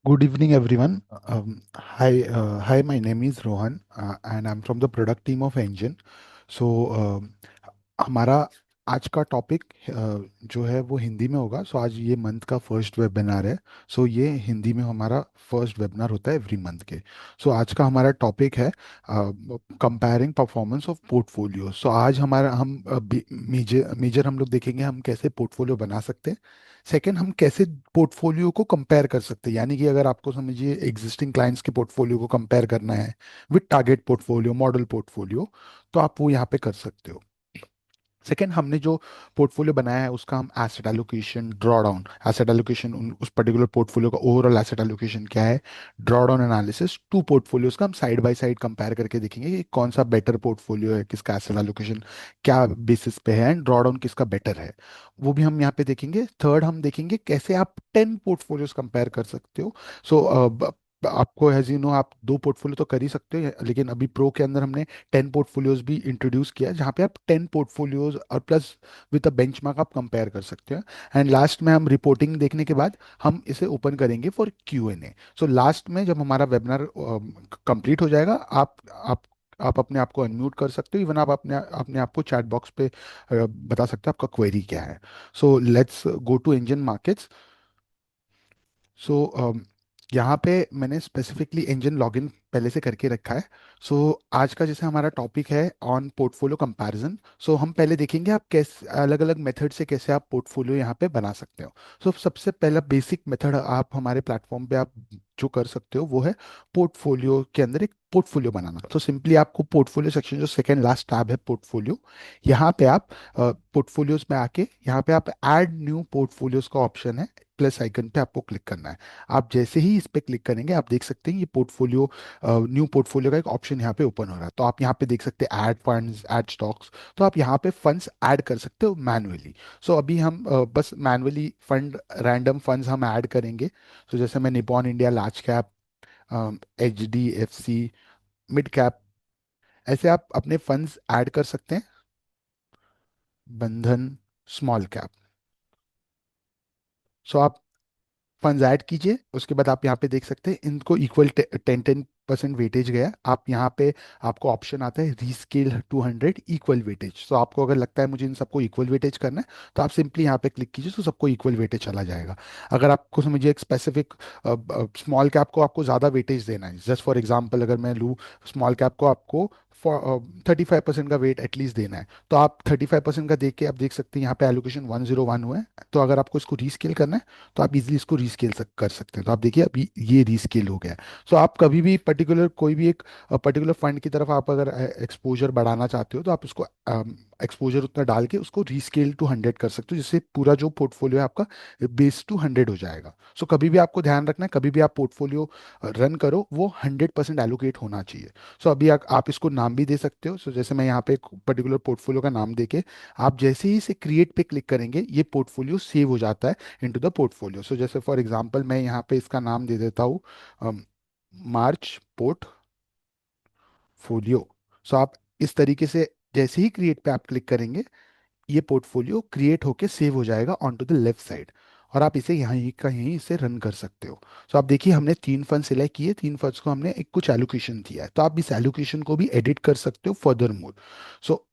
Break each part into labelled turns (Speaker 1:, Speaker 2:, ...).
Speaker 1: Good evening, everyone. Hi. My name is Rohan, and I'm from the product team of Engine. So, हमारा आज का topic जो है वो हिंदी में होगा। सो आज ये मंथ का फर्स्ट वेबिनार है। सो ये हिंदी में हमारा फर्स्ट वेबिनार होता है एवरी मंथ के। सो आज का हमारा टॉपिक है कंपेयरिंग परफॉर्मेंस ऑफ पोर्टफोलियो। सो आज हमारा हम मेजर मेजर हम लोग देखेंगे हम कैसे पोर्टफोलियो बना सकते हैं। सेकंड, हम कैसे पोर्टफोलियो को कंपेयर कर सकते हैं, यानी कि अगर आपको समझिए एग्जिस्टिंग क्लाइंट्स के पोर्टफोलियो को कंपेयर करना है with target portfolio, model portfolio, तो आप वो यहाँ पे कर सकते हो। सेकेंड, हमने जो पोर्टफोलियो बनाया है उसका हम asset allocation, draw down asset allocation, उस पर्टिकुलर पोर्टफोलियो का ओवरऑल एसेट एलोकेशन क्या है, draw down analysis, two portfolios का हम साइड बाय साइड कंपेयर करके देखेंगे कि कौन सा बेटर पोर्टफोलियो है, किसका एसेट एलोकेशन क्या बेसिस पे है, एंड ड्रॉ डाउन किसका बेटर है, वो भी हम यहाँ पे देखेंगे। थर्ड, हम देखेंगे कैसे आप 10 पोर्टफोलियोज कंपेयर कर सकते हो। सो आपको एज यू नो, आप 2 पोर्टफोलियो तो कर ही सकते हो, लेकिन अभी प्रो के अंदर हमने 10 पोर्टफोलियोज भी इंट्रोड्यूस किया है, जहाँ पे आप 10 पोर्टफोलियोज और प्लस विद अ बेंचमार्क आप कंपेयर कर सकते हैं। एंड लास्ट में हम रिपोर्टिंग देखने के बाद हम इसे ओपन करेंगे फॉर Q&A। सो लास्ट में जब हमारा वेबिनार कंप्लीट हो जाएगा, आप अपने आप को अनम्यूट कर सकते हो। इवन आप अपने अपने आप को चैट बॉक्स पे बता सकते हो आपका क्वेरी क्या है। So let's go to engine markets. So यहाँ पे मैंने स्पेसिफिकली इंजन लॉगिन पहले से करके रखा है। सो आज का जैसे हमारा टॉपिक है ऑन पोर्टफोलियो कंपैरिजन। सो हम पहले देखेंगे आप कैसे अलग अलग मेथड से कैसे आप पोर्टफोलियो यहाँ पे बना सकते हो। सो सबसे पहला बेसिक मेथड आप हमारे प्लेटफॉर्म पे आप जो कर सकते हो वो है पोर्टफोलियो के अंदर एक पोर्टफोलियो बनाना। तो सिंपली आपको पोर्टफोलियो सेक्शन, जो सेकंड लास्ट टैब है पोर्टफोलियो, यहाँ पे आप पोर्टफोलियोज में आके यहाँ पे आप ऐड न्यू पोर्टफोलियोज का ऑप्शन है, प्लस आइकन पे आपको क्लिक करना है। आप जैसे ही इस पे क्लिक करेंगे आप देख सकते हैं ये पोर्टफोलियो, न्यू पोर्टफोलियो का एक ऑप्शन यहाँ पे ओपन हो रहा है। तो आप यहाँ पे देख सकते हैं ऐड फंड्स, ऐड स्टॉक्स। तो आप यहाँ पे फंड्स ऐड कर सकते हो मैनुअली। सो अभी हम बस मैनुअली फंड, रैंडम फंड्स हम ऐड करेंगे। तो जैसे मैं Nippon India large cap, HDFC mid cap, ऐसे आप अपने फंड्स ऐड कर सकते हैं। बंधन स्मॉल कैप। सो आप फंड्स ऐड कीजिए, उसके बाद आप यहाँ पे देख सकते हैं इनको इक्वल 10-10% वेटेज गया। आप यहाँ पे आपको ऑप्शन आता है रीस्केल टू 100 इक्वल वेटेज। तो आपको अगर लगता है मुझे इन सबको इक्वल वेटेज करना है, तो आप सिंपली यहाँ पे क्लिक कीजिए तो सबको इक्वल वेटेज चला जाएगा। अगर आपको समझिए एक स्पेसिफिक स्मॉल कैप को आपको ज़्यादा वेटेज देना है, जस्ट फॉर एग्जाम्पल अगर मैं लूँ स्मॉल कैप को आपको 35% का वेट एटलीस्ट देना है, तो आप 35% का देख के आप देख सकते हैं यहाँ पे एलोकेशन 101 हुआ है। तो अगर आपको इसको रीस्केल करना है तो आप इजीली इसको रीस्केल कर सकते हैं। तो आप देखिए अभी ये रीस्केल हो गया है। सो आप कभी भी पर्टिकुलर कोई भी एक पर्टिकुलर फंड की तरफ आप अगर एक्सपोजर बढ़ाना चाहते हो तो आप उसको एक्सपोजर उतना डाल के उसको रीस्केल टू 100 कर सकते हो, जिससे पूरा जो पोर्टफोलियो है आपका बेस टू 100 हो जाएगा। सो कभी भी आपको ध्यान रखना है, कभी भी आप पोर्टफोलियो रन करो वो 100% एलोकेट होना चाहिए। सो अभी आप इसको नाम भी दे सकते हो। सो जैसे मैं यहाँ पे एक पर्टिकुलर पोर्टफोलियो का नाम देके, आप जैसे ही इसे क्रिएट पे क्लिक करेंगे ये पोर्टफोलियो सेव हो जाता है इनटू द पोर्टफोलियो। सो जैसे फॉर एग्जांपल मैं यहाँ पे इसका नाम दे देता हूँ मार्च पोर्टफोलियो। सो आप इस तरीके से जैसे ही क्रिएट पे आप क्लिक करेंगे ये पोर्टफोलियो क्रिएट होके सेव हो जाएगा on to the left side, और आप इसे यहाँ ही का यहीं इसे रन कर सकते हो। सो आप देखिए हमने 3 फंड सिलेक्ट किए, 3 फंड्स को हमने एक कुछ एलोकेशन दिया है, तो आप इस एलोकेशन को भी एडिट कर सकते हो फर्दर मोड। सो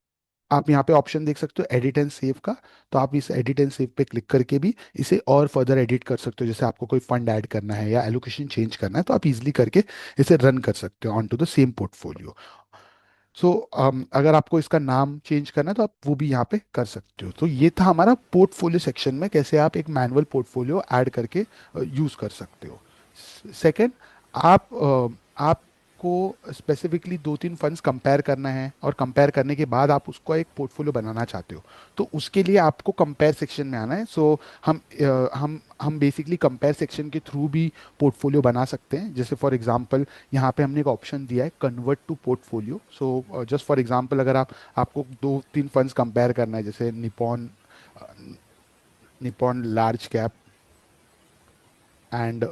Speaker 1: आप यहाँ पे ऑप्शन देख सकते हो एडिट एंड सेव का। तो आप इस एडिट एंड सेव पे क्लिक करके भी इसे और फर्दर एडिट कर सकते हो। जैसे आपको कोई फंड ऐड करना है या एलोकेशन चेंज करना है तो आप इजीली करके इसे रन कर सकते हो on to the same portfolio. So अगर आपको इसका नाम चेंज करना है तो आप वो भी यहाँ पे कर सकते हो। तो ये था हमारा पोर्टफोलियो सेक्शन में कैसे आप एक मैनुअल पोर्टफोलियो ऐड करके यूज़ कर सकते हो। सेकंड, आपको स्पेसिफिकली 2-3 फंड्स कंपेयर करना है और कंपेयर करने के बाद आप उसको एक पोर्टफोलियो बनाना चाहते हो, तो उसके लिए आपको कंपेयर सेक्शन में आना है। सो हम बेसिकली कंपेयर सेक्शन के थ्रू भी पोर्टफोलियो बना सकते हैं। जैसे फॉर एग्जांपल यहाँ पे हमने एक ऑप्शन दिया है convert to portfolio. So just for example अगर आपको 2-3 फंड्स कंपेयर करना है, जैसे निपॉन लार्ज कैप एंड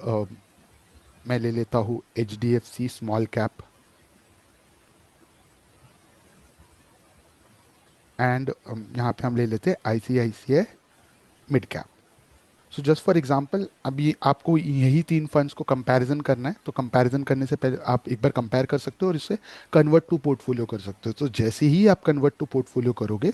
Speaker 1: मैं ले लेता हूँ HDFC स्मॉल कैप एंड यहाँ पे हम ले लेते हैं ICICI mid cap. So just for example अभी आपको यही तीन फंड्स को कंपैरिजन करना है, तो कंपैरिजन करने से पहले आप एक बार कंपेयर कर सकते हो और इससे कन्वर्ट टू पोर्टफोलियो कर सकते हो। तो जैसे ही आप कन्वर्ट टू पोर्टफोलियो करोगे,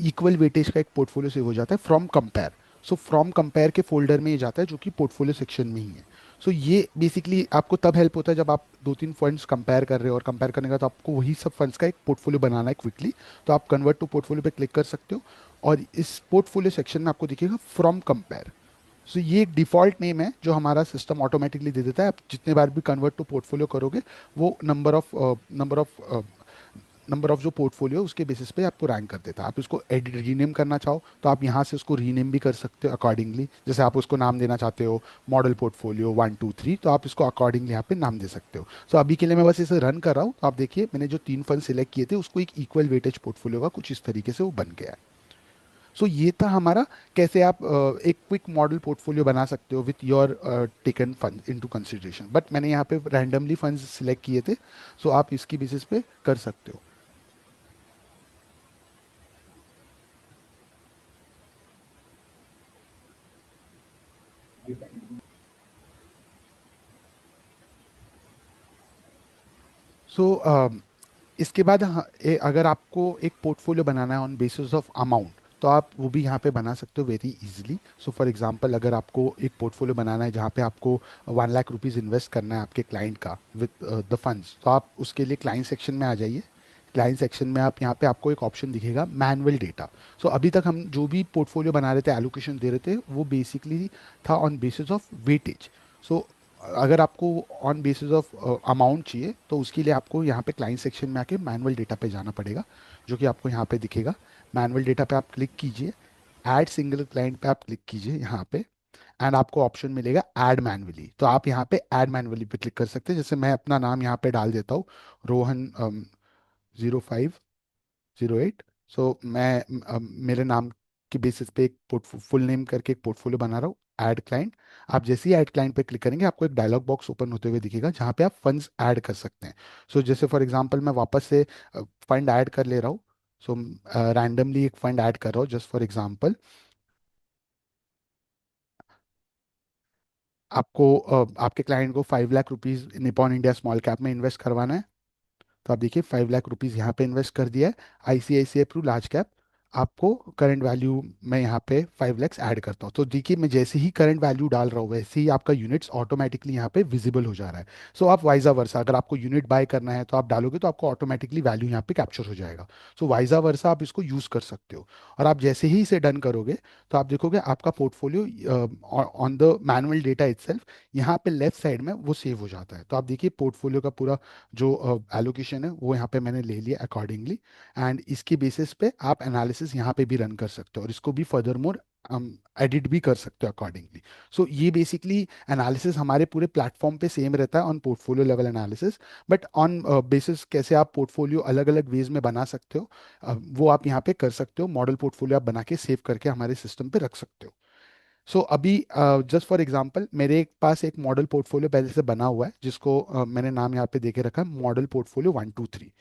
Speaker 1: इक्वल वेटेज का एक पोर्टफोलियो सेव हो जाता है from compare. So from compare के फोल्डर में ये जाता है जो कि पोर्टफोलियो सेक्शन में ही है। सो ये बेसिकली आपको तब हेल्प होता है जब आप दो तीन फंड्स कंपेयर कर रहे हो, और कंपेयर करने का तो आपको वही सब फंड्स का एक पोर्टफोलियो बनाना है क्विकली। तो आप कन्वर्ट टू पोर्टफोलियो पे क्लिक कर सकते हो, और इस पोर्टफोलियो सेक्शन में आपको दिखेगा फ्रॉम कंपेयर। सो ये एक डिफ़ॉल्ट नेम है जो हमारा सिस्टम ऑटोमेटिकली दे देता है। आप जितने बार भी कन्वर्ट टू पोर्टफोलियो करोगे, वो नंबर ऑफ जो पोर्टफोलियो उसके बेसिस पे आपको रैंक कर देता है। आप इसको एडिट रीनेम करना चाहो तो आप यहाँ से उसको रीनेम भी कर सकते हो अकॉर्डिंगली। जैसे आप उसको नाम देना चाहते हो मॉडल पोर्टफोलियो 1 2 3, तो आप इसको अकॉर्डिंगली यहाँ पे नाम दे सकते हो। सो अभी के लिए मैं बस इसे रन कर रहा हूँ, तो आप देखिए मैंने जो तीन फंड सिलेक्ट किए थे उसको एक इक्वल वेटेज पोर्टफोलियो का कुछ इस तरीके से वो बन गया है। सो ये था हमारा, कैसे आप एक क्विक मॉडल पोर्टफोलियो बना सकते हो with your taken fund into consideration. But मैंने यहाँ पे रैंडमली फंड्स सिलेक्ट किए थे, सो आप इसकी बेसिस पे कर सकते हो। सो इसके बाद अगर आपको एक पोर्टफोलियो बनाना है ऑन बेसिस ऑफ अमाउंट, तो आप वो भी यहाँ पे बना सकते हो very easily. So for example अगर आपको एक पोर्टफोलियो बनाना है जहाँ पे आपको 1 लाख रुपीज़ इन्वेस्ट करना है आपके क्लाइंट का विद द फंड्स, तो आप उसके लिए क्लाइंट सेक्शन में आ जाइए। क्लाइंट सेक्शन में आप यहाँ पे आपको एक ऑप्शन दिखेगा मैनुअल डेटा। सो अभी तक हम जो भी पोर्टफोलियो बना रहे थे, एलोकेशन दे रहे थे, वो बेसिकली था ऑन बेसिस ऑफ वेटेज। सो अगर आपको ऑन बेसिस ऑफ अमाउंट चाहिए, तो उसके लिए आपको यहाँ पे क्लाइंट सेक्शन में आके मैनुअल डेटा पे जाना पड़ेगा, जो कि आपको यहाँ पे दिखेगा। मैनुअल डेटा पे आप क्लिक कीजिए, ऐड सिंगल क्लाइंट पे आप क्लिक कीजिए यहाँ पे, एंड आपको ऑप्शन मिलेगा ऐड मैनुअली। तो आप यहाँ पे ऐड मैनुअली पे क्लिक कर सकते हैं। जैसे मैं अपना नाम यहाँ पे डाल देता हूँ, रोहन 0508। सो मैं मेरे नाम के बेसिस पे एक फुल नेम करके एक पोर्टफोलियो बना रहा हूँ, ऐड क्लाइंट। आप जैसे ही ऐड क्लाइंट पे क्लिक करेंगे, आपको एक डायलॉग बॉक्स ओपन होते हुए दिखेगा जहाँ पे आप फंड्स ऐड कर सकते हैं। सो जैसे फॉर एग्जांपल मैं वापस से फंड ऐड कर ले रहा हूँ। सो रैंडमली एक फंड ऐड कर रहा हूँ जस्ट फॉर एग्जांपल। आपको आपके क्लाइंट को 5 lakh rupees Nippon India small cap में इन्वेस्ट करवाना है। तो आप देखिए 5 लाख रुपीज़ यहाँ पे इन्वेस्ट कर दिया है, आईसीआईसीआई प्रू लार्ज कैप। आपको करंट वैल्यू मैं यहाँ पे 5 लैक्स ऐड करता हूँ, तो देखिए मैं जैसे ही करंट वैल्यू डाल रहा हूँ वैसे ही आपका यूनिट्स ऑटोमेटिकली यहाँ पे विजिबल हो जा रहा है। सो आप वाइजा वर्सा, अगर आपको यूनिट बाय करना है तो आप डालोगे तो आपको ऑटोमेटिकली वैल्यू यहाँ पे कैप्चर हो जाएगा। सो वाइजा वर्सा आप इसको यूज़ कर सकते हो। और आप जैसे ही इसे डन करोगे, तो आप देखोगे आपका portfolio on the manual data itself यहाँ पे लेफ्ट साइड में वो सेव हो जाता है। तो आप देखिए पोर्टफोलियो का पूरा जो एलोकेशन है वो यहाँ पे मैंने ले लिया अकॉर्डिंगली। एंड इसके बेसिस पे आप एनालिसिस यहाँ पे भी रन कर सकते हो, और इसको भी फर्दर मोर एडिट भी कर सकते हो अकॉर्डिंगली। सो ये बेसिकली एनालिसिस हमारे पूरे प्लेटफॉर्म पे सेम रहता है on portfolio level analysis. But on basis कैसे आप पोर्टफोलियो अलग अलग वेज में बना सकते हो, वो आप यहाँ पे कर सकते हो। मॉडल पोर्टफोलियो आप बना के सेव करके हमारे सिस्टम पे रख सकते हो। सो अभी जस्ट फॉर एग्जांपल मेरे पास एक मॉडल पोर्टफोलियो पहले से बना हुआ है, जिसको मैंने नाम यहाँ पे देके रखा है मॉडल पोर्टफोलियो 1 2 3।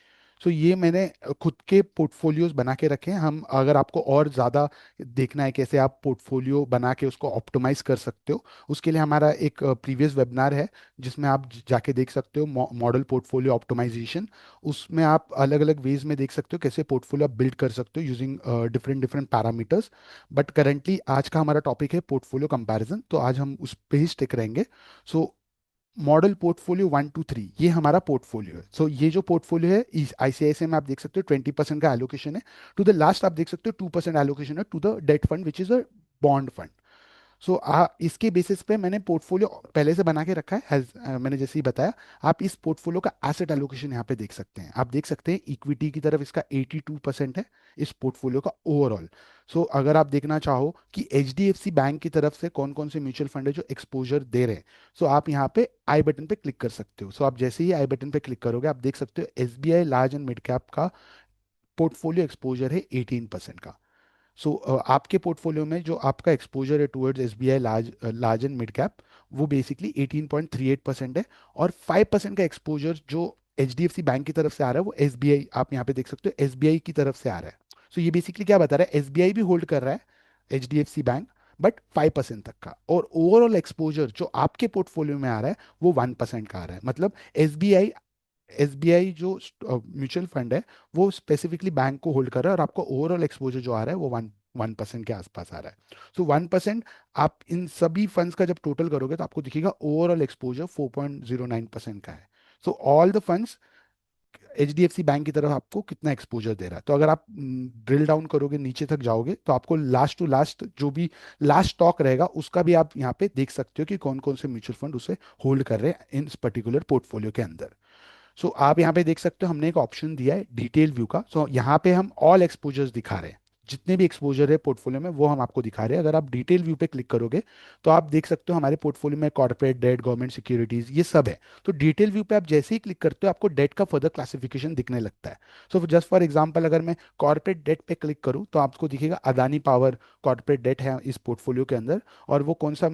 Speaker 1: सो ये मैंने खुद के पोर्टफोलियोज बना के रखे हैं। हम अगर आपको और ज़्यादा देखना है कैसे आप पोर्टफोलियो बना के उसको ऑप्टिमाइज कर सकते हो, उसके लिए हमारा एक प्रीवियस वेबिनार है जिसमें आप जाके देख सकते हो मॉडल पोर्टफोलियो ऑप्टिमाइजेशन। उसमें आप अलग अलग वेज में देख सकते हो कैसे पोर्टफोलियो आप बिल्ड कर सकते हो using different different parameters. But currently आज का हमारा टॉपिक है पोर्टफोलियो कंपैरिजन, तो आज हम उस पे ही स्टिक रहेंगे। सो मॉडल पोर्टफोलियो 1 2 3 ये हमारा पोर्टफोलियो है। सो ये जो पोर्टफोलियो है इस आईसीआईसीआई में आप देख सकते हो 20% का एलोकेशन है टू द लास्ट। आप देख सकते हो 2% एलोकेशन है to the debt fund which is a bond fund. So इसके बेसिस पे मैंने पोर्टफोलियो पहले से बना के रखा है मैंने जैसे ही बताया। आप इस पोर्टफोलियो का एसेट एलोकेशन यहाँ पे देख सकते हैं। आप देख सकते हैं इक्विटी की तरफ इसका 82% है इस पोर्टफोलियो का ओवरऑल। सो अगर आप देखना चाहो कि एचडीएफसी बैंक की तरफ से कौन कौन से म्यूचुअल फंड है जो एक्सपोजर दे रहे हैं, सो आप यहाँ पे आई बटन पे क्लिक कर सकते हो। सो आप जैसे ही आई बटन पे क्लिक करोगे, आप देख सकते हो SBI large and mid cap का पोर्टफोलियो एक्सपोजर है 18% का। सो आपके पोर्टफोलियो में जो आपका एक्सपोजर है towards SBI large large and mid cap, वो बेसिकली 18.38% है। और 5% का एक्सपोजर जो एचडीएफसी बैंक की तरफ से आ रहा है, वो एसबीआई आप यहाँ पे देख सकते हो एसबीआई की तरफ से आ रहा है। सो ये बेसिकली क्या बता रहा है, एसबीआई भी होल्ड कर रहा है एचडीएफसी बैंक, बट 5% तक का, और ओवरऑल एक्सपोजर जो आपके पोर्टफोलियो में आ रहा है वो 1% का आ रहा है। मतलब एसबीआई एसबीआई जो म्यूचुअल फंड है वो स्पेसिफिकली बैंक को होल्ड कर रहा है, और आपको ओवरऑल एक्सपोजर जो आ रहा है वो 1% के आसपास आ रहा है। सो 1%, आप इन सभी फंड्स का जब टोटल करोगे तो आपको दिखेगा ओवरऑल एक्सपोजर 4.09% का है। So all the funds H D F C bank की तरफ आपको कितना एक्सपोजर दे रहा है। तो अगर आप ड्रिल डाउन करोगे, नीचे तक जाओगे, तो आपको लास्ट टू लास्ट जो भी लास्ट स्टॉक रहेगा उसका भी आप यहाँ पे देख सकते हो कि कौन कौन से म्यूचुअल फंड उसे होल्ड कर रहे हैं इन पर्टिकुलर पोर्टफोलियो के अंदर। सो आप यहाँ पे देख सकते हो हमने एक ऑप्शन दिया है डिटेल व्यू का। सो यहाँ पे हम ऑल एक्सपोजर्स दिखा रहे हैं, जितने भी एक्सपोजर है पोर्टफोलियो में वो हम आपको दिखा रहे हैं। अगर आप डिटेल व्यू पे क्लिक करोगे तो आप देख सकते हो हमारे पोर्टफोलियो में कॉर्पोरेट डेट, गवर्नमेंट सिक्योरिटीज, ये सब है। तो डिटेल व्यू पे आप जैसे ही क्लिक करते हो आपको डेट का फर्दर क्लासिफिकेशन दिखने लगता है। सो जस्ट फॉर एग्जांपल, अगर मैं कॉर्पोरेट डेट पे क्लिक करूँ तो आपको दिखेगा अदानी पावर कॉर्पोरेट डेट है इस पोर्टफोलियो के अंदर। और वो कौन सा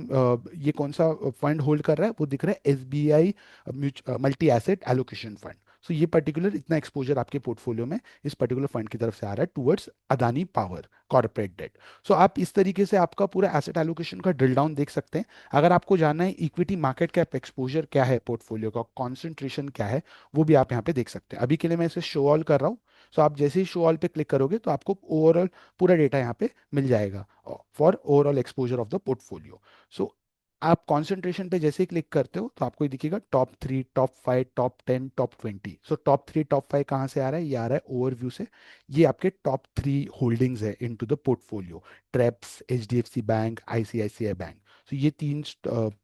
Speaker 1: ये कौन सा फंड होल्ड कर रहा है, वो दिख रहा है S B I multi asset allocation fund. So ये पर्टिकुलर इतना एक्सपोजर आपके पोर्टफोलियो में इस पर्टिकुलर फंड की तरफ से आ रहा है towards Adani power corporate debt. So आप इस तरीके से आपका पूरा एसेट एलोकेशन का ड्रिल डाउन देख सकते हैं। अगर आपको जानना है इक्विटी मार्केट कैप एक्सपोजर क्या है पोर्टफोलियो का, कॉन्सेंट्रेशन क्या है, वो भी आप यहाँ पे देख सकते हैं। अभी के लिए मैं इसे शो ऑल कर रहा हूँ। सो आप जैसे ही शो ऑल पे क्लिक करोगे तो आपको ओवरऑल पूरा डेटा यहाँ पे मिल जाएगा for overall exposure of the portfolio. So आप कंसंट्रेशन पे जैसे ही क्लिक करते हो तो आपको ये दिखेगा top 3, top 5, top 10, top 20। So top 3, top 5 कहाँ से आ रहा है, ये आ रहा है ओवरव्यू से। ये आपके टॉप 3 होल्डिंग्स है into the portfolio, TREPS, H D F C bank, ICICI bank. तो ये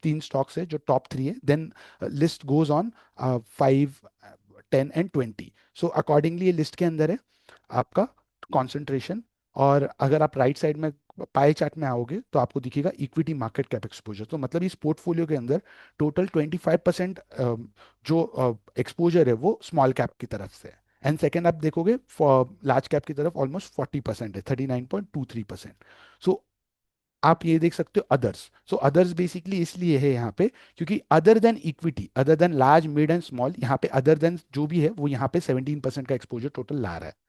Speaker 1: तीन स्टॉक्स है जो टॉप 3 है। Then list goes on 5, 10 and 20। So accordingly ये लिस्ट के अंदर है आपका कॉन्सेंट्रेशन। और अगर आप राइट साइड में पाई चार्ट में आओगे तो आपको दिखेगा इक्विटी मार्केट कैप एक्सपोजर। तो मतलब इस पोर्टफोलियो के अंदर टोटल 25% जो एक्सपोजर है वो स्मॉल कैप की तरफ से है। एंड सेकेंड आप देखोगे लार्ज कैप की तरफ ऑलमोस्ट 40% है, 39.23%। सो आप ये देख सकते हो अदर्स। सो अदर्स बेसिकली इसलिए है यहाँ पे क्योंकि other than equity, other than large, mid and small, यहाँ पे अदर देन जो भी है वो यहाँ पे 17% का एक्सपोजर टोटल ला रहा है।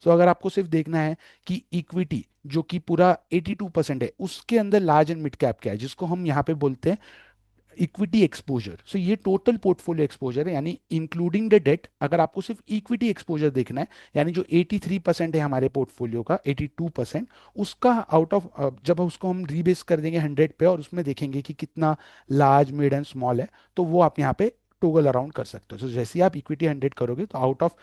Speaker 1: सो अगर आपको सिर्फ देखना है कि इक्विटी जो कि पूरा 82% है उसके अंदर लार्ज एंड मिड कैप क्या है, जिसको हम यहाँ पे बोलते हैं इक्विटी एक्सपोजर। सो ये टोटल पोर्टफोलियो एक्सपोजर है, यानी इंक्लूडिंग द डेट। अगर आपको सिर्फ इक्विटी एक्सपोजर देखना है, यानी जो 83% है हमारे पोर्टफोलियो का, 82% उसका आउट ऑफ, जब उसको हम रीबेस कर देंगे 100 पे और उसमें देखेंगे कि कितना लार्ज, मिड एंड स्मॉल है, तो वो आप यहाँ पे टोगल अराउंड कर सकते हो। तो जैसे ही आप इक्विटी 100 करोगे तो आउट ऑफ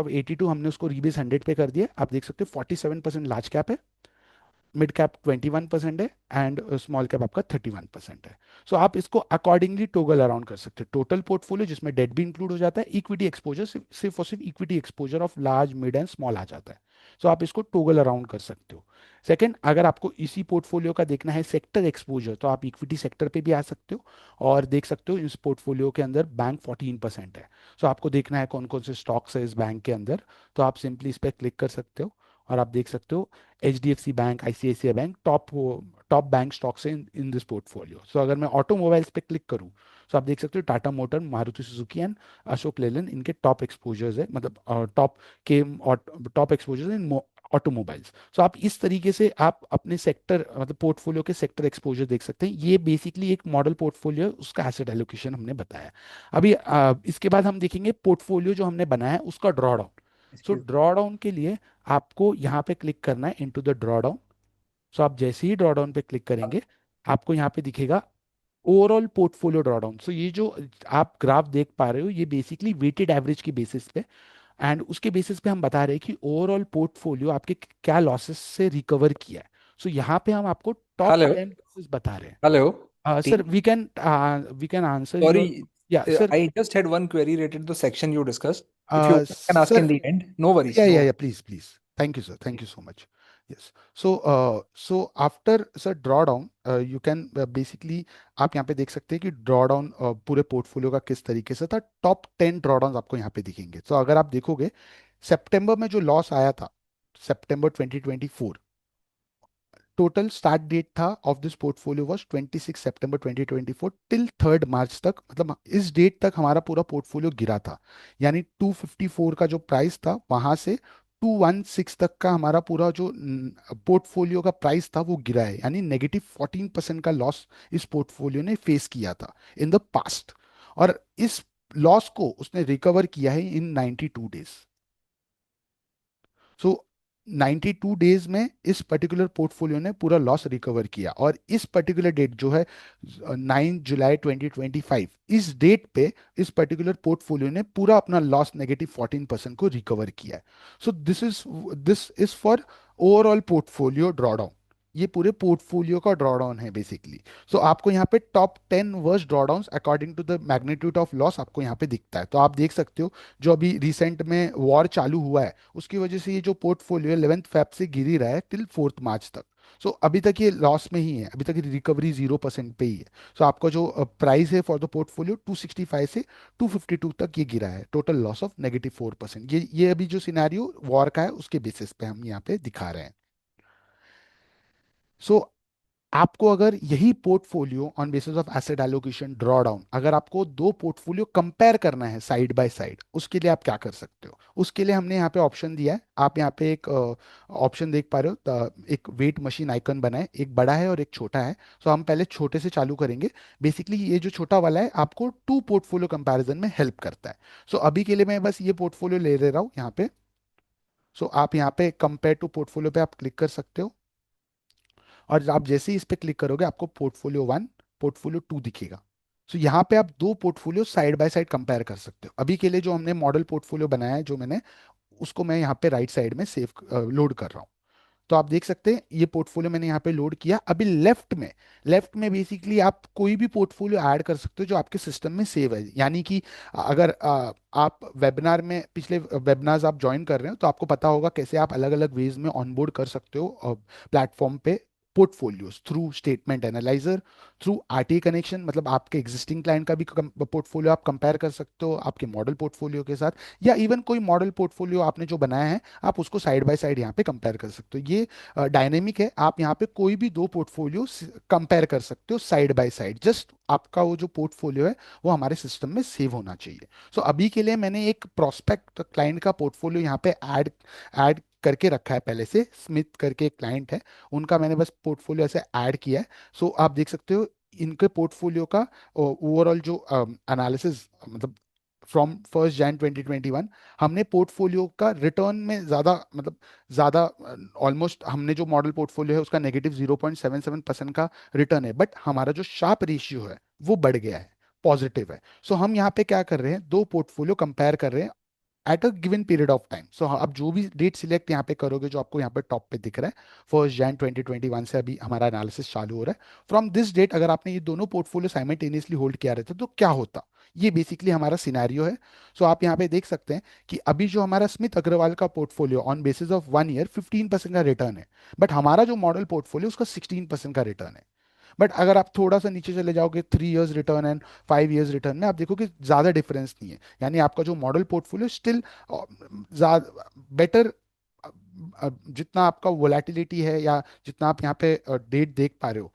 Speaker 1: 82 हमने उसको रीबेस 100 पे कर दिया। आप देख सकते हो 47% लार्ज कैप है, मिड कैप 21% है, एंड स्मॉल कैप आपका 31% है। सो आप इसको अकॉर्डिंगली टोगल अराउंड कर सकते हो। टोटल पोर्टफोलियो जिसमें डेट भी इंक्लूड हो जाता है, इक्विटी एक्सपोजर सिर्फ और सिर्फ equity exposure of large, mid and small आ जाता है। सो आप इसको टोगल अराउंड कर सकते हो। सेकंड, अगर आपको इसी पोर्टफोलियो का देखना है सेक्टर एक्सपोजर, तो आप इक्विटी सेक्टर पे भी आ सकते हो और देख सकते हो इस पोर्टफोलियो के अंदर बैंक 14% है। सो आपको देखना है कौन कौन से स्टॉक्स है इस बैंक के अंदर, तो आप सिंपली इस पर क्लिक कर सकते हो और आप देख सकते हो H D F C bank, ICICI bank top bank stocks in in this portfolio. So अगर मैं ऑटोमोबाइल्स पे क्लिक करूँ तो आप देख सकते हो Tata motor, Maruti Suzuki and Ashok Leyland इनके टॉप एक्सपोजर्स है, मतलब के टॉप एक्सपोजर्स इन ऑटोमोबाइल्स। सो आप इस तरीके से आप अपने सेक्टर, मतलब पोर्टफोलियो के सेक्टर एक्सपोजर देख सकते हैं। ये बेसिकली एक मॉडल पोर्टफोलियो है, उसका एसेट एलोकेशन हमने बताया। अभी इसके बाद हम देखेंगे पोर्टफोलियो जो हमने बनाया है उसका ड्रॉ डाउन। सो
Speaker 2: Excuse
Speaker 1: ड्रॉ डाउन के लिए आपको यहाँ पे क्लिक करना है इनटू द ड्रॉ डाउन। सो आप जैसे ही ड्रॉ डाउन पे क्लिक करेंगे आपको यहाँ पे दिखेगा ओवरऑल पोर्टफोलियो ड्रॉ डाउन। सो ये जो आप ग्राफ देख पा रहे हो ये बेसिकली वेटेड एवरेज की बेसिस पे, एंड उसके बेसिस पे हम बता रहे हैं कि ओवरऑल पोर्टफोलियो आपके क्या लॉसेस से रिकवर किया है। सो यहाँ पे हम आपको टॉप
Speaker 2: Hello,
Speaker 1: 10 लॉसेस बता रहे
Speaker 2: hello,
Speaker 1: हैं। Sir
Speaker 2: team.
Speaker 1: We can answer your,
Speaker 2: Sorry,
Speaker 1: या sir,
Speaker 2: I just had one query related to the section you discussed. If you want, I can ask in
Speaker 1: sir,
Speaker 2: the end. No worries,
Speaker 1: yeah,
Speaker 2: no
Speaker 1: yeah, yeah,
Speaker 2: worries.
Speaker 1: please, please. Thank you, sir. Thank you so much. Yes. So after sir drawdown, you can basically, आप यहाँ पे देख सकते हैं कि drawdown पूरे portfolio का किस तरीके से था। टॉप 10 ड्रॉडाउन आपको यहाँ पे दिखेंगे। तो अगर आप देखोगे सितंबर में जो लॉस आया था, सितंबर 2024, टोटल स्टार्ट डेट था of this portfolio was 26 September 2024 till 3 मार्च तक, मतलब इस डेट तक हमारा पूरा पोर्टफोलियो गिरा था। यानी 254 का जो प्राइस था वहां से 216 तक का हमारा पूरा जो पोर्टफोलियो का प्राइस था वो गिरा है, यानी -14% का लॉस इस पोर्टफोलियो ने फेस किया था इन द पास्ट। और इस लॉस को उसने रिकवर किया है इन 92 डेज। सो 92 डेज में इस पर्टिकुलर पोर्टफोलियो ने पूरा लॉस रिकवर किया, और इस पर्टिकुलर डेट जो है 9 जुलाई 2025, इस डेट पे इस पर्टिकुलर पोर्टफोलियो ने पूरा अपना लॉस -14% को रिकवर किया है। So this is for overall portfolio drawdown. ये पूरे पोर्टफोलियो का ड्रॉडाउन है बेसिकली। सो आपको यहाँ पे top 10 worst drawdown according to the magnitude of loss आपको यहाँ पे दिखता है। तो आप देख सकते हो जो अभी रिसेंट में वॉर चालू हुआ है उसकी वजह से ये जो पोर्टफोलियो 11 फेब से गिर ही रहा है टिल 4 मार्च तक। सो अभी तक ये लॉस में ही है, अभी तक रिकवरी 0% पे ही है। सो आपका जो प्राइस है फॉर द पोर्टफोलियो 265 से 252 तक ये गिरा है, टोटल लॉस ऑफ -4%। ये अभी जो सिनेरियो वॉर का है उसके बेसिस पे हम यहाँ पे दिखा रहे हैं। सो आपको अगर यही portfolio on basis of asset allocation draw down, अगर आपको दो पोर्टफोलियो कंपेयर करना है साइड बाय साइड, उसके लिए आप क्या कर सकते हो? उसके लिए हमने यहाँ पे ऑप्शन दिया है। आप यहाँ पे एक ऑप्शन देख पा रहे हो, एक वेट मशीन आइकन बना है, एक बड़ा है और एक छोटा है। सो हम पहले छोटे से चालू करेंगे। बेसिकली ये जो छोटा वाला है आपको टू पोर्टफोलियो कंपैरिजन में हेल्प करता है। सो अभी के लिए मैं बस ये पोर्टफोलियो ले रहा हूँ यहाँ पे। सो आप यहाँ पे कंपेयर टू पोर्टफोलियो पे आप क्लिक कर सकते हो, और आप जैसे ही इस पे क्लिक करोगे आपको पोर्टफोलियो 1, पोर्टफोलियो 2 दिखेगा। सो यहाँ पे आप दो portfolio side by side compare कर सकते हो। अभी के लिए जो हमने मॉडल पोर्टफोलियो बनाया है जो मैंने, उसको मैं यहाँ पे राइट साइड में सेव लोड कर रहा हूँ। तो आप देख सकते हैं ये पोर्टफोलियो मैंने यहाँ पे लोड किया। अभी लेफ्ट में बेसिकली आप कोई भी पोर्टफोलियो ऐड कर सकते हो जो आपके सिस्टम में सेव है। यानी कि अगर आप वेबिनार में, पिछले वेबिनार्स आप ज्वाइन कर रहे हो तो आपको पता होगा कैसे आप अलग अलग वेज में ऑनबोर्ड कर सकते हो प्लेटफॉर्म पे portfolios, through statement analyser, through RTA connection. मतलब आपके एग्जिस्टिंग क्लाइंट का भी पोर्टफोलियो आप कंपेयर कर सकते हो आपके मॉडल पोर्टफोलियो के साथ, या इवन कोई मॉडल पोर्टफोलियो आपने जो बनाया है आप उसको साइड बाय साइड यहाँ पे कंपेयर कर सकते हो। ये डायनेमिक है, आप यहाँ पे कोई भी दो पोर्टफोलियो कंपेयर कर सकते हो साइड बाय साइड। जस्ट आपका वो जो पोर्टफोलियो है वो हमारे सिस्टम में सेव होना चाहिए। सो अभी के लिए मैंने एक प्रोस्पेक्ट क्लाइंट का पोर्टफोलियो यहाँ पे ऐड ऐड करके रखा है पहले से। स्मिथ करके एक क्लाइंट है, उनका मैंने बस पोर्टफोलियो ऐसे ऐड किया है। सो आप देख सकते हो इनके पोर्टफोलियो का ओवरऑल जो एनालिसिस, मतलब फ्रॉम 1 जनवरी 2021, हमने पोर्टफोलियो का रिटर्न में ज़्यादा, मतलब ज़्यादा, ऑलमोस्ट हमने जो मॉडल पोर्टफोलियो है उसका -0.77% का रिटर्न है, बट हमारा जो शार्प रेशियो है वो बढ़ गया है, पॉजिटिव है। सो हम यहाँ पे क्या कर रहे हैं, दो पोर्टफोलियो कंपेयर कर रहे हैं at a given period of time. So आप जो भी डेट सिलेक्ट यहाँ पे करोगे, जो आपको यहाँ पे टॉप पे दिख रहा है, 1 जनवरी 2021 से अभी हमारा एनालिसिस चालू हो रहा है। फ्रॉम दिस डेट अगर आपने ये दोनों पोर्टफोलियो साइमल्टेनियसली होल्ड किया रहता तो क्या होता, ये बेसिकली हमारा सिनेरियो है। सो आप यहाँ पे देख सकते हैं कि अभी जो हमारा स्मिथ अग्रवाल का portfolio on basis of 1 year 15% का रिटर्न है, बट हमारा जो मॉडल पोर्टफोलियो उसका 16% का रिटर्न है। बट अगर आप थोड़ा सा नीचे चले जाओगे, 3 years return and 5 years return में, आप देखोगे ज्यादा डिफरेंस नहीं है। यानी आपका जो मॉडल पोर्टफोलियो स्टिल बेटर, जितना आपका वोलेटिलिटी है या जितना आप यहाँ पे डेट देख पा रहे हो,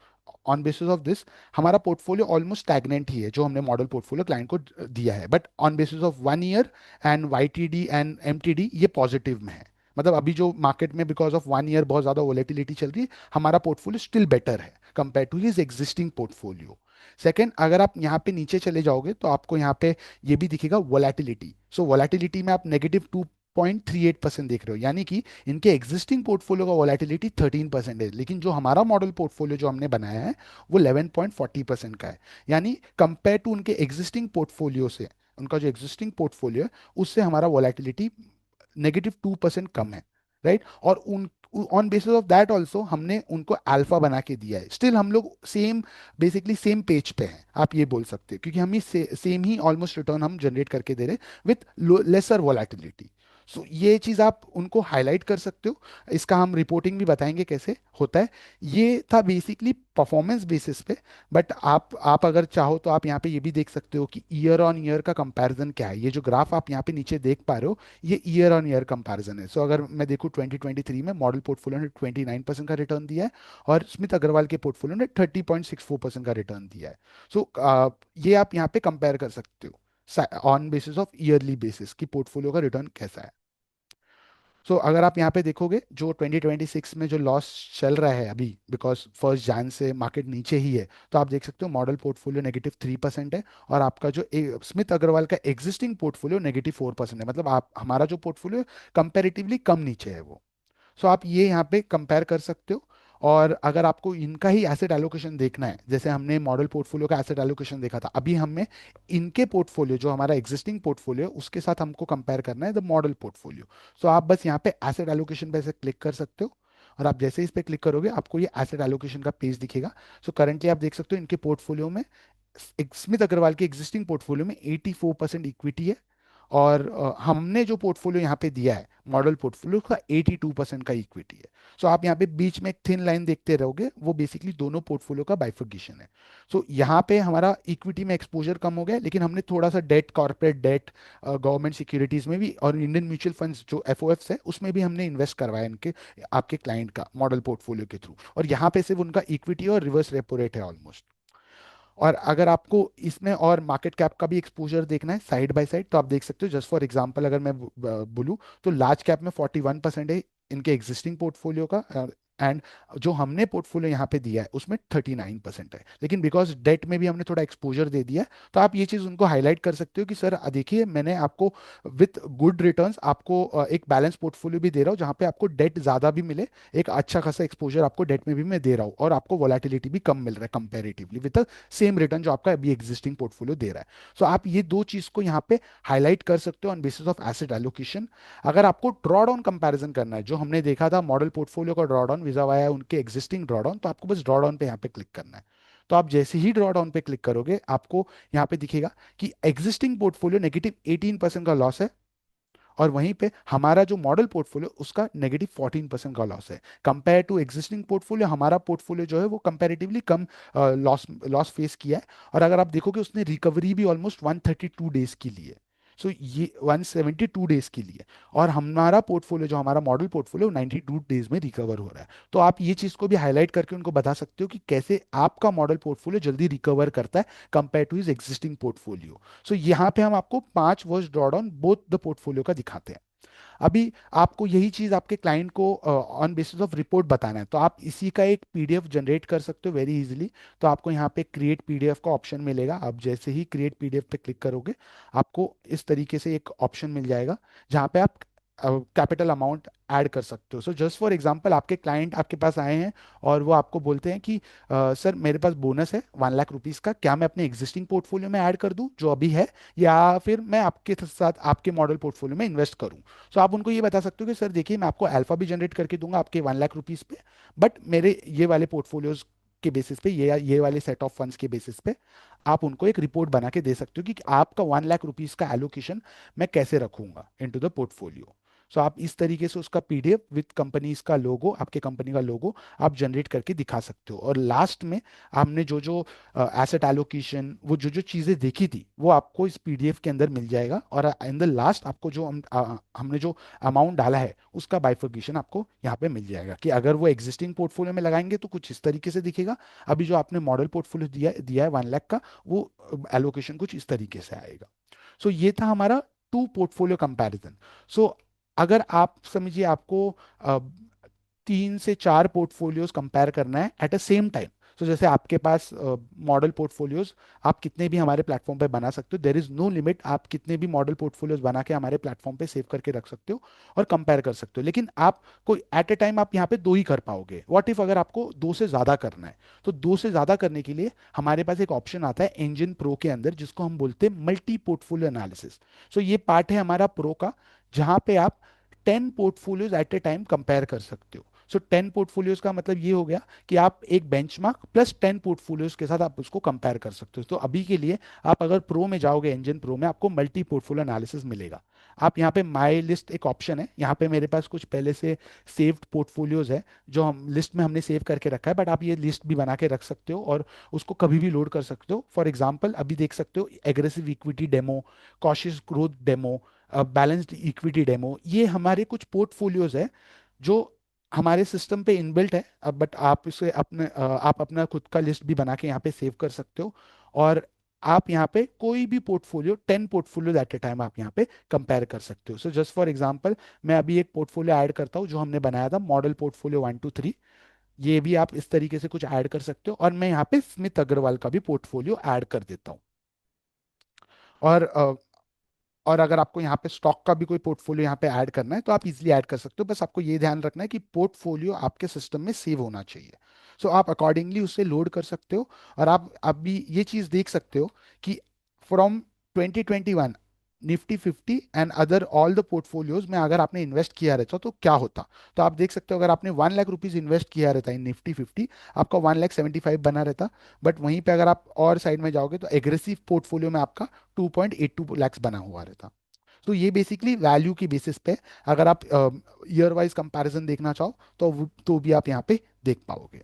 Speaker 1: ऑन बेसिस ऑफ दिस हमारा पोर्टफोलियो ऑलमोस्ट स्टैग्नेंट ही है जो हमने मॉडल पोर्टफोलियो क्लाइंट को दिया है। But on basis of 1 year and YTD and MTD ये पॉजिटिव में है। मतलब अभी जो मार्केट में बिकॉज ऑफ 1 ईयर बहुत ज्यादा वोलेटिलिटी चल रही है, हमारा पोर्टफोलियो स्टिल बेटर है compare to his existing portfolio. Second, अगर आप यहाँ पे नीचे चले जाओगे तो आपको यहाँ पे ये भी दिखेगा वोलेटिलिटी। सो वोलेटिलिटी में आप -2.38% देख रहे हो, यानी कि इनके एग्जिस्टिंग पोर्टफोलियो का वोलेटिलिटी 13% है, लेकिन जो हमारा मॉडल पोर्टफोलियो जो हमने बनाया है वो 11.40% का है। यानी कंपेयर टू उनके एग्जिस्टिंग पोर्टफोलियो से, उनका जो एग्जिस्टिंग पोर्टफोलियो है उससे हमारा वोलेटिलिटी -2% कम है, राइट। और उन on basis of that also हमने उनको अल्फा बना के दिया है। स्टिल हम लोग सेम, बेसिकली सेम पेज पे हैं, आप ये बोल सकते हैं, क्योंकि हम ही सेम ही ऑलमोस्ट रिटर्न हम जनरेट करके दे रहे हैं विथ लेसर वोलेटिलिटी। सो ये चीज़ आप उनको हाईलाइट कर सकते हो। इसका हम रिपोर्टिंग भी बताएंगे कैसे होता है। ये था बेसिकली परफॉर्मेंस बेसिस पे। बट आप अगर चाहो तो आप यहाँ पे ये भी देख सकते हो कि ईयर ऑन ईयर का कंपैरिजन क्या है। ये जो ग्राफ आप यहाँ पे नीचे देख पा रहे हो ये ईयर ऑन ईयर कंपैरिजन है। सो अगर मैं देखूँ 2023 में मॉडल पोर्टफोलियो ने 29% का रिटर्न दिया है, और स्मिथ अग्रवाल के पोर्टफोलियो ने 30.64% का रिटर्न दिया है। सो ये आप यहाँ पे कंपेयर कर सकते हो on basis of yearly basis की पोर्टफोलियो का रिटर्न कैसा है। सो अगर आप यहाँ पे देखोगे जो 2026 में जो लॉस चल रहा है अभी, बिकॉज 1 जैन से मार्केट नीचे ही है, तो आप देख सकते हो मॉडल पोर्टफोलियो -3% है, और आपका जो स्मिथ अग्रवाल का एग्जिस्टिंग पोर्टफोलियो -4% है। मतलब आप हमारा जो पोर्टफोलियो कंपैरेटिवली कम नीचे है वो। सो आप ये यहाँ पे कंपेयर कर सकते हो। और अगर आपको इनका ही एसेट एलोकेशन देखना है, जैसे हमने मॉडल पोर्टफोलियो का एसेट एलोकेशन देखा था, अभी हमें इनके पोर्टफोलियो जो हमारा एग्जिस्टिंग पोर्टफोलियो उसके साथ हमको कंपेयर करना है द मॉडल पोर्टफोलियो। सो आप बस यहाँ पे एसेट एलोकेशन पे ऐसे क्लिक कर सकते हो, और आप जैसे इस पे क्लिक करोगे आपको ये एसेट एलोकेशन का पेज दिखेगा। सो करंटली आप देख सकते हो इनके पोर्टफोलियो में, स्मिथ अग्रवाल के एग्जिस्टिंग पोर्टफोलियो में 84% इक्विटी है, और हमने जो पोर्टफोलियो यहाँ पे दिया है मॉडल पोर्टफोलियो का 82% का इक्विटी है। सो आप यहाँ पे बीच में एक थिन लाइन देखते रहोगे, वो बेसिकली दोनों पोर्टफोलियो का बाइफर्केशन है। सो यहाँ पे हमारा इक्विटी में एक्सपोजर कम हो गया, लेकिन हमने थोड़ा सा debt, corporate debt, government securities में भी, और इंडियन म्यूचुअल फंड्स जो एफओएफ्स है उसमें भी हमने इन्वेस्ट करवाया इनके, आपके क्लाइंट का मॉडल पोर्टफोलियो के थ्रू। और यहाँ पे सिर्फ उनका इक्विटी और रिवर्स रेपो रेट है ऑलमोस्ट। और अगर आपको इसमें और मार्केट कैप का भी एक्सपोजर देखना है साइड बाय साइड, तो आप देख सकते हो, जस्ट फॉर एग्जांपल अगर मैं बोलूँ, तो लार्ज कैप में 41% है इनके एग्जिस्टिंग पोर्टफोलियो का, एंड जो हमने पोर्टफोलियो यहाँ पे दिया है उसमें 39% है। लेकिन बिकॉज डेट में भी हमने थोड़ा एक्सपोजर दे दिया है, तो आप ये चीज़ उनको हाईलाइट कर सकते हो कि सर देखिए, मैंने आपको विथ गुड रिटर्न्स आपको एक बैलेंस पोर्टफोलियो भी दे रहा हूँ, जहाँ पे आपको डेट ज़्यादा भी मिले, एक अच्छा खासा एक्सपोजर आपको डेट में भी मैं दे रहा हूँ, और आपको वोलेटिलिटी भी कम मिल रहा है कंपेरेटिवली विद सेम रिटर्न जो आपका अभी एग्जिस्टिंग पोर्टफोलियो दे रहा है। सो आप ये दो चीज को यहाँ पे हाईलाइट कर सकते हो on basis of asset allocation. अगर आपको ड्रॉ डाउन कंपैरिजन करना है, जो हमने देखा था मॉडल पोर्टफोलियो का ड्रॉ डाउन विजा वाया उनके एग्जिस्टिंग ड्रॉ डाउन, तो आपको बस ड्रॉ डाउन पे यहाँ पे क्लिक करना है। तो आप जैसे ही ड्रॉ डाउन पे क्लिक करोगे आपको यहाँ पे दिखेगा कि एग्जिस्टिंग पोर्टफोलियो -18% का लॉस है, और वहीं पे हमारा जो मॉडल पोर्टफोलियो उसका -14% का लॉस है। कंपेयर टू एग्जिस्टिंग पोर्टफोलियो, हमारा पोर्टफोलियो जो है वो कंपैरेटिवली कम लॉस लॉस फेस किया है। और अगर आप देखोगे उसने रिकवरी भी ऑलमोस्ट 132 डेज की ली है। सो ये 172 डेज के लिए, और हमारा पोर्टफोलियो जो हमारा मॉडल पोर्टफोलियो 92 डेज में रिकवर हो रहा है। तो आप ये चीज़ को भी हाईलाइट करके उनको बता सकते हो कि कैसे आपका मॉडल पोर्टफोलियो जल्दी रिकवर करता है compare to is existing portfolio. So यहाँ पे हम आपको 5 वर्ष ड्रॉडाउन बोथ द पोर्टफोलियो का दिखाते हैं। अभी आपको यही चीज आपके क्लाइंट को ऑन बेसिस ऑफ रिपोर्ट बताना है, तो आप इसी का एक पीडीएफ जनरेट कर सकते हो वेरी इजीली। तो आपको यहाँ पे क्रिएट पीडीएफ का ऑप्शन मिलेगा, आप जैसे ही क्रिएट पीडीएफ पे क्लिक करोगे आपको इस तरीके से एक ऑप्शन मिल जाएगा, जहाँ पे आप कैपिटल अमाउंट ऐड कर सकते हो। सो जस्ट फॉर एग्जांपल आपके क्लाइंट आपके पास आए हैं, और वो आपको बोलते हैं कि सर मेरे पास बोनस है 1 लाख रुपीज़ का, क्या मैं अपने एग्जिस्टिंग पोर्टफोलियो में ऐड कर दूं जो अभी है, या फिर मैं आपके साथ आपके मॉडल पोर्टफोलियो में इन्वेस्ट करूं। सो आप उनको ये बता सकते हो कि सर देखिए, मैं आपको अल्फा भी जनरेट करके दूंगा आपके 1 लाख रुपीज़ पे, बट मेरे ये वाले पोर्टफोलियोज के बेसिस पे, ये वाले सेट ऑफ फंड्स के बेसिस पे आप उनको एक रिपोर्ट बना के दे सकते हो कि आपका 1 लाख रुपीज़ का एलोकेशन मैं कैसे रखूंगा इनटू द पोर्टफोलियो। सो आप इस तरीके से उसका पीडीएफ विद कंपनीज का लोगो, आपके कंपनी का लोगो आप जनरेट करके दिखा सकते हो। और लास्ट में हमने जो जो एसेट एलोकेशन, वो जो जो चीज़ें देखी थी वो आपको इस पीडीएफ के अंदर मिल जाएगा, और इन द लास्ट आपको जो हमने जो अमाउंट डाला है उसका बाइफर्केशन आपको यहाँ पे मिल जाएगा, कि अगर वो एग्जिस्टिंग पोर्टफोलियो में लगाएंगे तो कुछ इस तरीके से दिखेगा, अभी जो आपने मॉडल पोर्टफोलियो दिया दिया है 1 लाख का, वो एलोकेशन कुछ इस तरीके से आएगा। सो ये था हमारा टू पोर्टफोलियो कंपैरिजन। सो अगर आप समझिए आपको 3 से 4 पोर्टफोलियोज कंपेयर करना है एट अ सेम टाइम, तो जैसे आपके पास मॉडल पोर्टफोलियोज आप कितने भी हमारे प्लेटफॉर्म पे बना सकते हो, देर इज नो लिमिट, आप कितने भी मॉडल पोर्टफोलियोज बना के हमारे प्लेटफॉर्म पे सेव करके रख सकते हो और कंपेयर कर सकते हो। लेकिन आप कोई एट ए टाइम आप यहाँ पे 2 ही कर पाओगे। व्हाट इफ अगर आपको 2 से ज़्यादा करना है, तो 2 से ज़्यादा करने के लिए हमारे पास एक ऑप्शन आता है इंजन प्रो के अंदर, जिसको हम बोलते हैं मल्टी पोर्टफोलियो एनालिसिस। सो ये पार्ट है हमारा प्रो का, जहाँ पे आप 10 portfolios at a time compare कर सकते हो। सो 10 पोर्टफोलियोज का मतलब ये हो गया कि आप एक बेंचमार्क प्लस 10 पोर्टफोलियोज के साथ आप उसको कंपेयर कर सकते हो। तो अभी के लिए आप अगर प्रो में जाओगे, इंजन प्रो में, आपको मल्टी पोर्टफोलियो एनालिसिस मिलेगा। आप यहाँ पे माई लिस्ट एक ऑप्शन है, यहाँ पे मेरे पास कुछ पहले से सेव्ड पोर्टफोलियोज है जो हम लिस्ट में हमने सेव करके रखा है, बट आप ये लिस्ट भी बना के रख सकते हो और उसको कभी भी लोड कर सकते हो। फॉर एग्जाम्पल अभी देख सकते हो aggressive equity demo, cautious growth demo, balanced equity demo, ये हमारे कुछ पोर्टफोलियोज है जो हमारे सिस्टम पे इनबिल्ट है। अब बट आप इसे अपने आप अपना खुद का लिस्ट भी बना के यहाँ पे सेव कर सकते हो। और आप यहाँ पे कोई भी portfolio 10 portfolio at a time आप यहाँ पे कंपेयर कर सकते हो। सो जस्ट फॉर एग्जांपल, मैं अभी एक पोर्टफोलियो ऐड करता हूँ जो हमने बनाया था, मॉडल पोर्टफोलियो 1 2 3। ये भी आप इस तरीके से कुछ ऐड कर सकते हो, और मैं यहाँ पे स्मिथ अग्रवाल का भी पोर्टफोलियो ऐड कर देता हूँ। और और अगर आपको यहाँ पे स्टॉक का भी कोई पोर्टफोलियो यहाँ पे ऐड करना है तो आप इजीली ऐड कर सकते हो। बस आपको ये ध्यान रखना है कि पोर्टफोलियो आपके सिस्टम में सेव होना चाहिए। सो आप अकॉर्डिंगली उससे लोड कर सकते हो। और आप अभी ये चीज़ देख सकते हो कि from 2021 Nifty 50 and other all the portfolios में अगर आपने इन्वेस्ट किया रहता तो क्या होता। तो आप देख सकते हो, अगर आपने 1 लाख रुपीज इन्वेस्ट किया रहता इन निफ्टी 50, आपका 1,75,000 बना रहता। बट वहीं पे अगर आप और साइड में जाओगे तो एग्रेसिव पोर्टफोलियो में आपका 2.82 लैक्स बना हुआ रहता। तो ये बेसिकली वैल्यू की बेसिस पे, अगर आप ईयर वाइज कंपैरिजन देखना चाहो तो भी आप यहाँ पे देख पाओगे।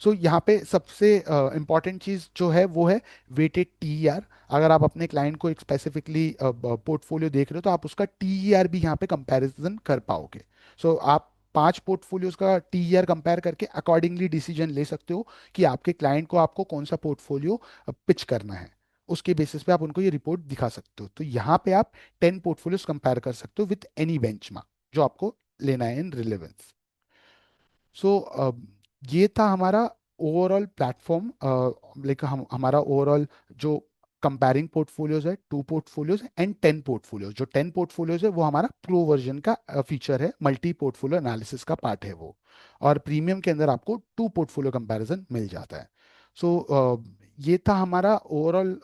Speaker 1: सो यहाँ पे सबसे इंपॉर्टेंट चीज़ जो है वो है वेटेड टीईआर। अगर आप अपने क्लाइंट को एक स्पेसिफिकली पोर्टफोलियो देख रहे हो तो आप उसका टीईआर भी यहाँ पे कंपैरिजन कर पाओगे। सो आप 5 पोर्टफोलियोज का टीईआर कंपेयर करके अकॉर्डिंगली डिसीजन ले सकते हो कि आपके क्लाइंट को आपको कौन सा पोर्टफोलियो पिच करना है। उसके बेसिस पे आप उनको ये रिपोर्ट दिखा सकते हो। तो यहाँ पे आप 10 पोर्टफोलियोज कंपेयर कर सकते हो विथ एनी बेंचमार्क जो आपको लेना है इन रिलेवेंस। सो ये था हमारा ओवरऑल प्लेटफॉर्म, लाइक हमारा ओवरऑल जो कंपेयरिंग पोर्टफोलियोज है, 2 पोर्टफोलियोज एंड 10 पोर्टफोलियोज। जो 10 पोर्टफोलियोज है वो हमारा प्रो वर्जन का फीचर है, मल्टी पोर्टफोलियो एनालिसिस का पार्ट है वो। और प्रीमियम के अंदर आपको 2 पोर्टफोलियो कंपैरिजन मिल जाता है। सो ये था हमारा ओवरऑल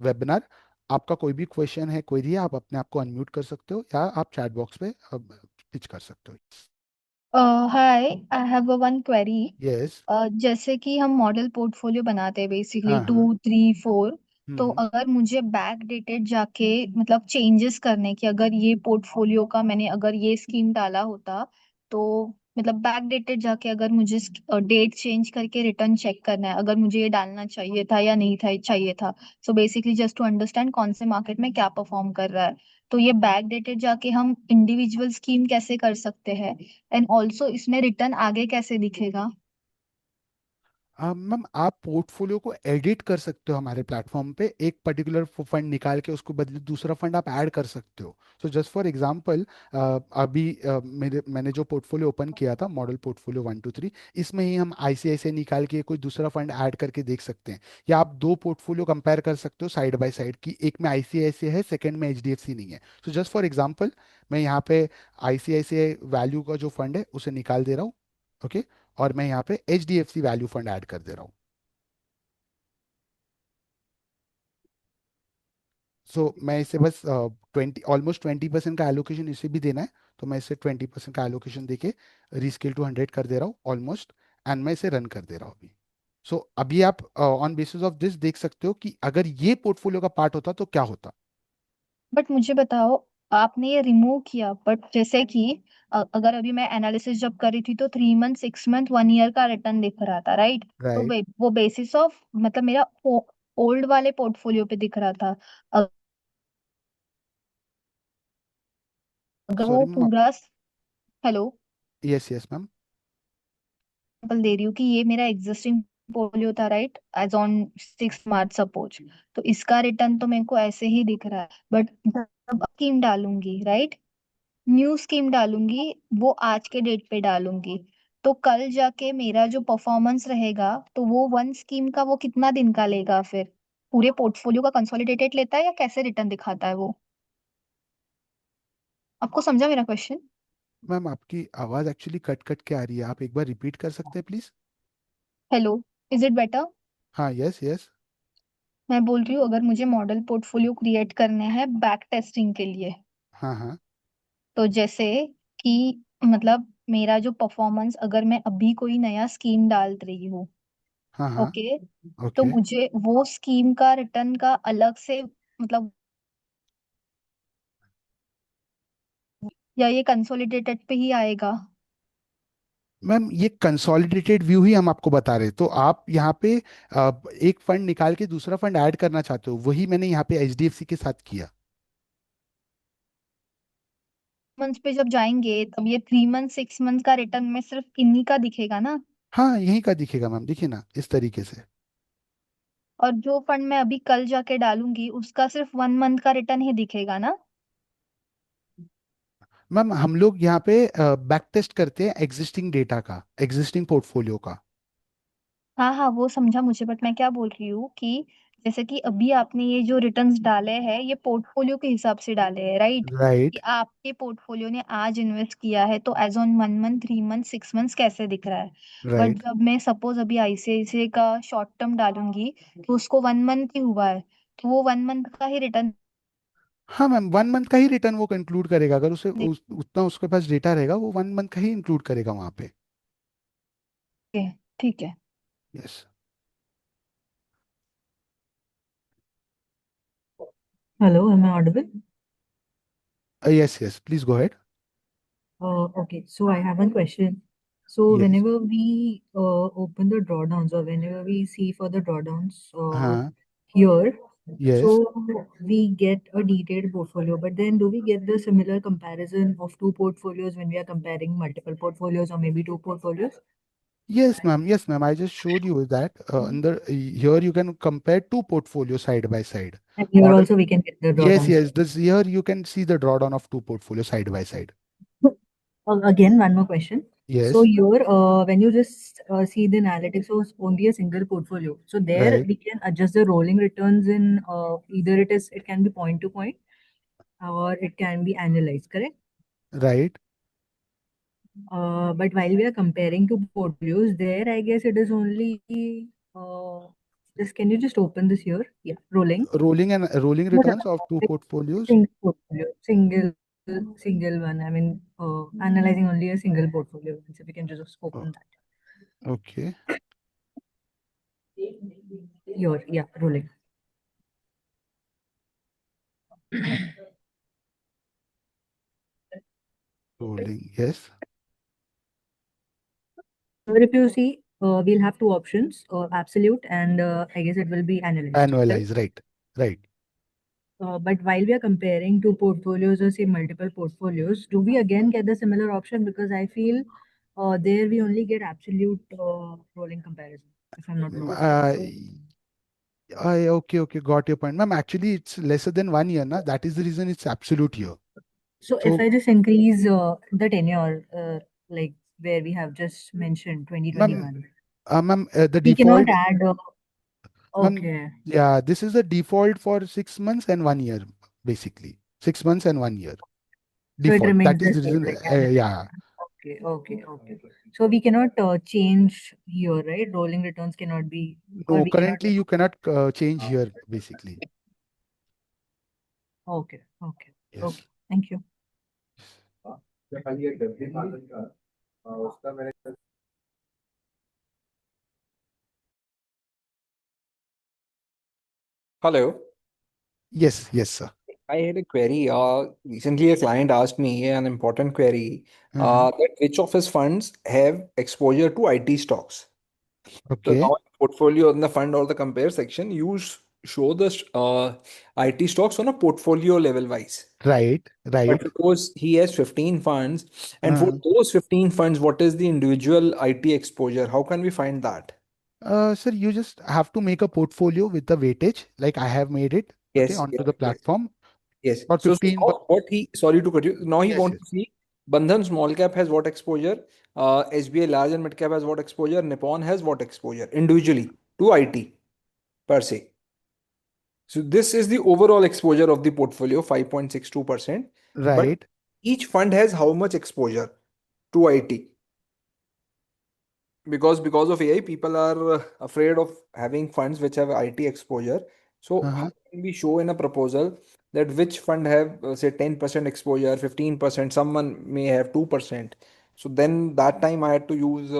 Speaker 1: वेबिनार। आपका कोई भी क्वेश्चन है, क्वेरी है, आप अपने आप को अनम्यूट कर सकते हो या आप चैट बॉक्स पे पिच कर सकते हो।
Speaker 3: Hi, I have one query.
Speaker 1: Yes.
Speaker 3: जैसे कि हम मॉडल पोर्टफोलियो बनाते हैं बेसिकली
Speaker 1: हाँ
Speaker 3: टू
Speaker 1: हाँ।
Speaker 3: 3 4। तो
Speaker 1: हम्म।
Speaker 3: अगर मुझे बैक डेटेड जाके मतलब चेंजेस करने कि अगर ये पोर्टफोलियो का मैंने अगर ये स्कीम डाला होता, तो मतलब बैक डेटेड जाके अगर मुझे डेट चेंज करके रिटर्न चेक करना है अगर मुझे ये डालना चाहिए था या नहीं था चाहिए था। So basically just to understand कौन से मार्केट में क्या परफॉर्म कर रहा है। तो ये बैक डेटेड जाके हम इंडिविजुअल स्कीम कैसे कर सकते हैं, एंड ऑल्सो इसमें रिटर्न आगे कैसे दिखेगा।
Speaker 1: मैम, आप पोर्टफोलियो को एडिट कर सकते हो हमारे प्लेटफॉर्म पे, एक पर्टिकुलर फंड निकाल के उसको बदले दूसरा फंड आप ऐड कर सकते हो। सो जस्ट फॉर एग्जांपल, अभी मैंने जो पोर्टफोलियो ओपन किया था, मॉडल पोर्टफोलियो 1 2 3, इसमें ही हम आईसीआईसीआई निकाल के कोई दूसरा फंड ऐड करके देख सकते हैं। या आप 2 पोर्टफोलियो कंपेयर कर सकते हो साइड बाय साइड, की एक में आईसीआईसीआई है, सेकंड में एचडीएफसी नहीं है। सो जस्ट फॉर एग्जांपल, मैं यहाँ पे आईसीआईसीआई वैल्यू का जो फंड है उसे निकाल दे रहा हूँ। ओके। और मैं यहाँ पे H D F C value fund add कर दे रहा हूँ। सो मैं इसे बस 20% का एलोकेशन इसे भी देना है। तो मैं इसे 20% का एलोकेशन देके रीस्केल टू 100 कर दे रहा हूँ ऑलमोस्ट। एंड मैं इसे रन कर दे रहा हूँ अभी। सो अभी आप ऑन बेसिस ऑफ दिस देख सकते हो कि अगर ये पोर्टफोलियो का पार्ट होता तो क्या होता।
Speaker 3: बट मुझे बताओ, आपने ये रिमूव किया बट जैसे कि अगर अभी मैं एनालिसिस जब करी थी तो 3 मंथ 6 मंथ 1 ईयर का रिटर्न दिख रहा था, राइट? तो
Speaker 1: राइट।
Speaker 3: वो बेसिस ऑफ मतलब मेरा ओल्ड वाले पोर्टफोलियो पे दिख रहा था। अगर वो
Speaker 1: सॉरी मैम।
Speaker 3: पूरा, hello,
Speaker 1: yes yes ma'am.
Speaker 3: Example दे रही हूँ कि ये मेरा एग्जिस्टिंग पोर्टफोलियो था, right, as on 6 March suppose. तो इसका रिटर्न तो मेरे को ऐसे ही दिख रहा है, बट जब स्कीम डालूंगी, राइट, न्यू स्कीम डालूंगी, वो आज के डेट पे डालूंगी, तो कल जाके मेरा जो परफॉर्मेंस रहेगा तो वो वन स्कीम का वो कितना दिन का लेगा फिर? पूरे पोर्टफोलियो का कंसोलिडेटेड लेता है या कैसे रिटर्न दिखाता है वो? आपको समझा मेरा क्वेश्चन?
Speaker 1: मैम, आपकी आवाज़ एक्चुअली कट कट के आ रही है, आप एक बार रिपीट कर सकते हैं please.
Speaker 3: Hello, is it better?
Speaker 1: हाँ, यस यस।
Speaker 3: मैं बोल रही हूँ अगर मुझे मॉडल पोर्टफोलियो क्रिएट करने हैं बैक टेस्टिंग के लिए,
Speaker 1: हाँ हाँ।
Speaker 3: तो जैसे कि मतलब मेरा जो परफॉर्मेंस अगर मैं अभी कोई नया स्कीम डाल रही हूँ,
Speaker 1: हाँ हाँ।
Speaker 3: ओके, तो
Speaker 1: ओके।
Speaker 3: मुझे वो स्कीम का रिटर्न का अलग से मतलब, या ये कंसोलिडेटेड पे ही आएगा?
Speaker 1: मैम, ये कंसोलिडेटेड व्यू ही हम आपको बता रहे हैं। तो आप यहाँ पे एक फंड निकाल के दूसरा फंड ऐड करना चाहते हो, वही मैंने यहाँ पे एचडीएफसी के साथ किया।
Speaker 3: मंथ पे जब जाएंगे तब ये 3 मंथ 6 मंथ का रिटर्न में सिर्फ इन्हीं का दिखेगा ना?
Speaker 1: हाँ, यहीं का दिखेगा मैम, देखिए ना इस तरीके से।
Speaker 3: और जो फंड मैं अभी कल जाके डालूंगी उसका सिर्फ 1 मंथ का रिटर्न ही दिखेगा ना?
Speaker 1: मैम हम लोग यहाँ पे बैक टेस्ट करते हैं एग्जिस्टिंग डेटा का, एग्जिस्टिंग पोर्टफोलियो का।
Speaker 3: हाँ हाँ, वो समझा मुझे, बट मैं क्या बोल रही हूँ कि जैसे कि अभी आपने ये जो रिटर्न्स डाले हैं ये पोर्टफोलियो के हिसाब से डाले हैं, राइट? कि
Speaker 1: राइट।
Speaker 3: आपके पोर्टफोलियो ने आज इन्वेस्ट किया है तो as on 1 month, 3 month, 6 months कैसे दिख रहा है। But
Speaker 1: right.
Speaker 3: जब मैं सपोज अभी आईसीआईसीआई का शॉर्ट टर्म डालूंगी तो उसको 1 मंथ ही हुआ है, तो वो 1 मंथ का ही रिटर्न।
Speaker 1: हाँ मैम, 1 मंथ का ही रिटर्न वो इंक्लूड करेगा, अगर उतना उसके पास डेटा रहेगा वो 1 मंथ का ही इंक्लूड करेगा वहाँ पे।
Speaker 3: ठीक है।
Speaker 1: Yes.
Speaker 4: Hello, am I audible?
Speaker 1: Yes yes, please go head.
Speaker 4: Okay, so I have one question. So
Speaker 1: yes.
Speaker 4: whenever we open the drawdowns or whenever we see for the drawdowns
Speaker 1: हाँ।
Speaker 4: here,
Speaker 1: yes.
Speaker 4: so we get a detailed portfolio, but then do we get the similar comparison of two portfolios when we are comparing multiple portfolios or maybe two portfolios?
Speaker 1: Yes, ma'am. Yes, ma'am. I just showed you that under here you can compare two portfolios side by side.
Speaker 4: And here
Speaker 1: Order.
Speaker 4: also we can get the
Speaker 1: Yes,
Speaker 4: drawdowns.
Speaker 1: yes. This here you can see the drawdown of two portfolios side by side.
Speaker 4: Again, one more question. So
Speaker 1: Yes.
Speaker 4: here, when you just see the analytics of only a single portfolio, so there
Speaker 1: Right.
Speaker 4: we can adjust the rolling returns in either it can be point to point or it can be analyzed, correct?
Speaker 1: Right.
Speaker 4: But while we are comparing two portfolios, there I guess it is only uh, just can you just open this here? Yeah, rolling.
Speaker 1: Rolling
Speaker 4: No, no,
Speaker 1: returns of two
Speaker 4: no,
Speaker 1: portfolios.
Speaker 4: single portfolio, single one. I mean, analyzing only a single portfolio. So we can just
Speaker 1: Oh,
Speaker 4: open that.
Speaker 1: okay.
Speaker 4: Yeah, rolling.
Speaker 1: Rolling. Yes.
Speaker 4: Or if you see, we'll have two options, absolute and I guess it will be analyzed, correct?
Speaker 1: Annualize. Right. Right.
Speaker 4: But while we are comparing two portfolios or say multiple portfolios, do we again get the similar option? Because I feel there we only get absolute rolling comparison, if I'm not wrong.
Speaker 1: Okay. Okay. Got your point, ma'am. Actually, it's lesser than 1 year, na. That is the reason it's absolute here.
Speaker 4: So if
Speaker 1: So,
Speaker 4: I just increase the tenure, like where we have just mentioned
Speaker 1: ma'am,
Speaker 4: 2021,
Speaker 1: the
Speaker 4: we cannot
Speaker 1: default.
Speaker 4: add.
Speaker 1: Ma'am,
Speaker 4: Okay,
Speaker 1: yeah, this is the default for 6 months and 1 year, basically. 6 months and 1 year.
Speaker 4: so it
Speaker 1: Default.
Speaker 4: remains
Speaker 1: That
Speaker 4: the
Speaker 1: is the
Speaker 4: same,
Speaker 1: reason.
Speaker 4: like analyzed.
Speaker 1: Yeah.
Speaker 4: Okay. So we cannot change here, right? Rolling returns cannot be, or
Speaker 1: No,
Speaker 4: we cannot.
Speaker 1: currently you cannot change here, basically.
Speaker 4: Okay.
Speaker 1: Yes.
Speaker 4: Thank you.
Speaker 2: Hello.
Speaker 1: Yes, yes, sir.
Speaker 2: I had a query. Recently, a client asked me an important query
Speaker 1: Uh-huh.
Speaker 2: that which of his funds have exposure to IT stocks. So
Speaker 1: Okay.
Speaker 2: now in portfolio in the fund or the compare section, you show the IT stocks on a portfolio level wise.
Speaker 1: Right,
Speaker 2: But
Speaker 1: right.
Speaker 2: suppose he has 15 funds, and for
Speaker 1: Uh,
Speaker 2: those 15 funds, what is the individual IT exposure? How can we find that?
Speaker 1: sir, you just have to make a portfolio with the weightage, like I have made it, okay,
Speaker 2: Yes,
Speaker 1: onto
Speaker 2: yes,
Speaker 1: the
Speaker 2: yes.
Speaker 1: platform
Speaker 2: Yes.
Speaker 1: for
Speaker 2: So
Speaker 1: 15.
Speaker 2: now what he, sorry to cut you, now he
Speaker 1: Yes,
Speaker 2: wants
Speaker 1: yes.
Speaker 2: to see Bandhan small cap has what exposure, SBI large and mid cap has what exposure, Nippon has what exposure individually to IT per se. So this is the overall exposure of the portfolio, 5.62%. But
Speaker 1: Right.
Speaker 2: each fund has how much exposure to IT? Because of AI, people are afraid of having funds which have IT exposure. So how
Speaker 1: Uh-huh.
Speaker 2: can we show in a proposal that which fund have say 10% exposure, 15%, someone may have 2%. So then that time I had to use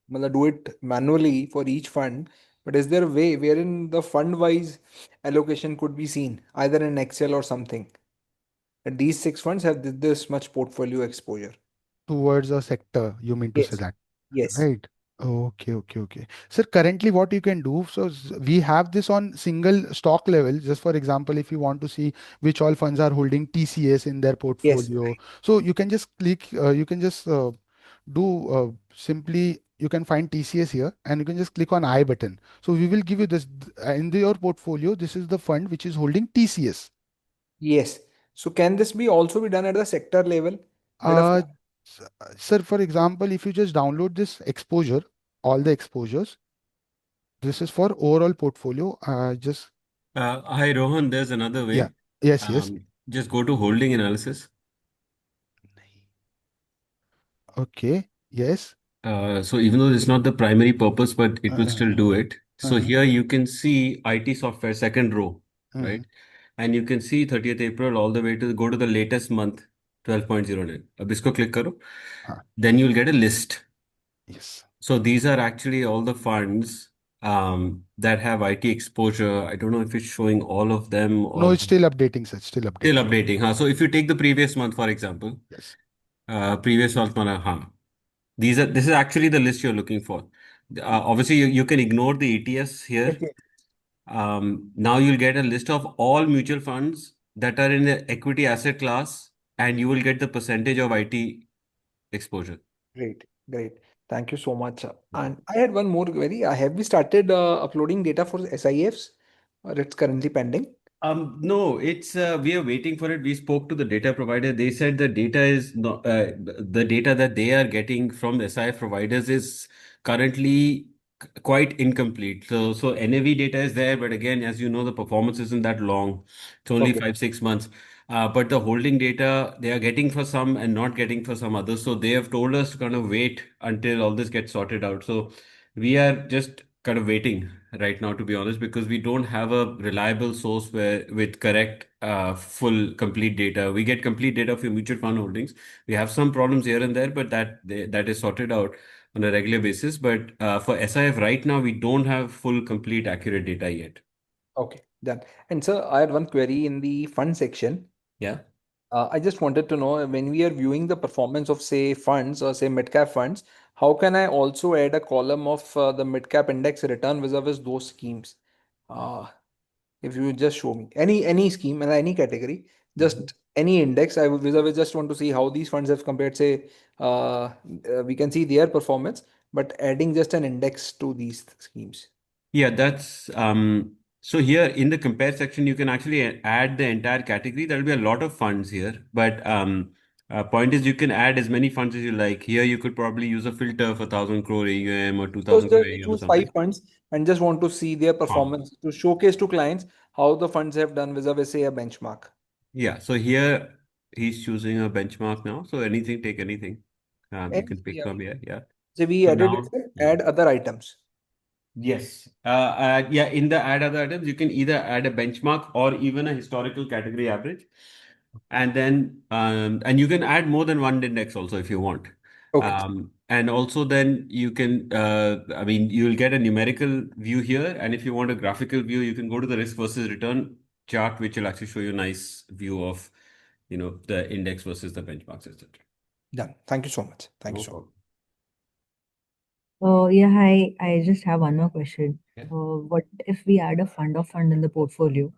Speaker 2: matlab do it manually for each fund. But is there a way wherein the fund wise allocation could be seen either in Excel or something? That these six funds have this much portfolio exposure.
Speaker 1: Towards a sector, you mean to say
Speaker 2: Yes.
Speaker 1: that?
Speaker 2: Yes.
Speaker 1: Right. Okay, okay, okay. Sir, currently what you can do, so we have this on single stock level. Just for example, if you want to see which all funds are holding TCS in their
Speaker 2: Yes.
Speaker 1: portfolio, so you can just click, you can just do simply you can find TCS here, and you can just click on I button. So we will give you this your portfolio. This is the fund which is holding TCS.
Speaker 2: Yes. So can this be also be done at the sector level? That a
Speaker 1: Uh, Sir, for example, if you just download this exposure, all the exposures, this is for overall portfolio. Just
Speaker 5: Hi, Rohan. There's another
Speaker 1: yeah,
Speaker 5: way.
Speaker 1: yes.
Speaker 5: Just go to holding analysis.
Speaker 1: Okay, yes.
Speaker 5: So even though it's not the primary purpose, but it will still do it. So
Speaker 1: Uh-huh.
Speaker 5: here you can see IT software, second row,
Speaker 1: Mhm.
Speaker 5: right? And you can see 30th April all the way to go to the latest month, 12.09. अब इसको click करो.
Speaker 1: हाँ,
Speaker 5: Then you'll get a list.
Speaker 1: yes.
Speaker 5: So these are actually all the funds that have IT exposure. I don't know if it's showing all of them
Speaker 1: No,
Speaker 5: or
Speaker 1: it's still updating, sir. Still
Speaker 5: still
Speaker 1: updating.
Speaker 5: updating. Huh? So if you take the previous month, for example,
Speaker 1: Yes.
Speaker 5: previous month, huh? This is actually the list you're looking for. Obviously, you can ignore the ETS here.
Speaker 2: Okay.
Speaker 5: Now you'll get a list of all mutual funds that are in the equity asset class, and you will get the percentage of IT exposure.
Speaker 2: Great, great. Thank you so much. And I had one more query. Have we started uploading data for SIFs, or it's currently pending?
Speaker 5: No, it's we are waiting for it. We spoke to the data provider. They said the data is not the data that they are getting from SIF providers is currently quite incomplete. So NAV data is there, but again, as you know, the performance isn't that long. It's only
Speaker 2: Okay.
Speaker 5: 5, 6 months. But the holding data they are getting for some and not getting for some others. So they have told us to kind of wait until all this gets sorted out. So we are just kind of waiting right now, to be honest, because we don't have a reliable source where with correct, full, complete data. We get complete data for mutual fund holdings. We have some problems here and there, but that is sorted out on a regular basis. But for SIF right now, we don't have full, complete, accurate data yet.
Speaker 2: Okay, done. And sir, I had one query in the fund section.
Speaker 5: Yeah.
Speaker 2: I just wanted to know when we are viewing the performance of, say, funds or say mid-cap funds, how can I also add a column of the mid-cap index return vis-a-vis those schemes? Uh, if you just show me any scheme and any category, just any index, I would vis-a-vis just want to see how these funds have compared. Say, we can see their performance, but adding just an index to these schemes.
Speaker 5: Yeah, that's so here in the compare section, you can actually add the entire category. There'll be a lot of funds here, but point is you can add as many funds as you like. Here you could probably use a filter for 1,000 crore AUM or two
Speaker 2: So
Speaker 5: thousand crore
Speaker 2: just
Speaker 5: AUM or
Speaker 2: choose five
Speaker 5: something.
Speaker 2: funds and just want to see their
Speaker 5: Huh.
Speaker 2: performance to showcase to clients how the funds have done vis-a-vis say a benchmark.
Speaker 5: Yeah, so here he's choosing a benchmark now. So anything, take anything. You
Speaker 2: And
Speaker 5: can pick
Speaker 2: yeah,
Speaker 5: from here. Yeah.
Speaker 2: so we
Speaker 5: So
Speaker 2: added it,
Speaker 5: now,
Speaker 2: sir,
Speaker 5: yeah.
Speaker 2: add other items.
Speaker 5: Yes. Yeah, in the add other items, you can either add a benchmark or even a historical category average. And then, and you can add more than one index also if you want.
Speaker 2: Okay,
Speaker 5: And also then you can, I mean, you'll get a numerical view here. And if you want a graphical view, you can go to the risk versus return chart, which will actually show you a nice view of, the index versus the benchmarks, etc.
Speaker 2: done. Thank you so much. Thank you
Speaker 5: No
Speaker 2: so much.
Speaker 5: problem.
Speaker 4: Yeah, hi. I just have one more question.
Speaker 5: Yeah.
Speaker 4: What if we add a fund of fund in the portfolio?
Speaker 5: Mm-hmm.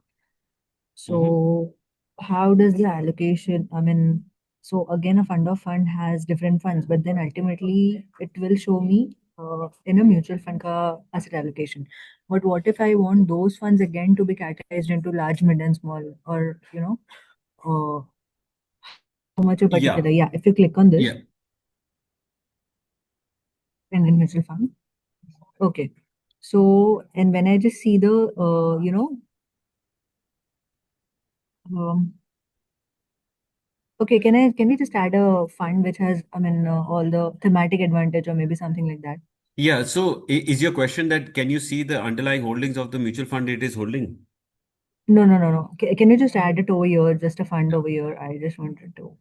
Speaker 4: So how does the allocation, I mean, so again, a fund of fund has different funds, but then ultimately it will show me in a mutual fund ka asset allocation. But what if I want those funds again to be categorized into large, mid, and small, or how much a
Speaker 5: Yeah.
Speaker 4: particular? Yeah, if you click on this,
Speaker 5: Yeah.
Speaker 4: and then mutual fund. Okay. So, and when I just see the, um, okay, can we just add a fund which has, I mean, all the thematic advantage or maybe something like that?
Speaker 5: Yeah. So is your question that can you see the underlying holdings of the mutual fund it is holding?
Speaker 4: No, no, no, no. Can you just add it over here, just a fund over here? I just wanted to.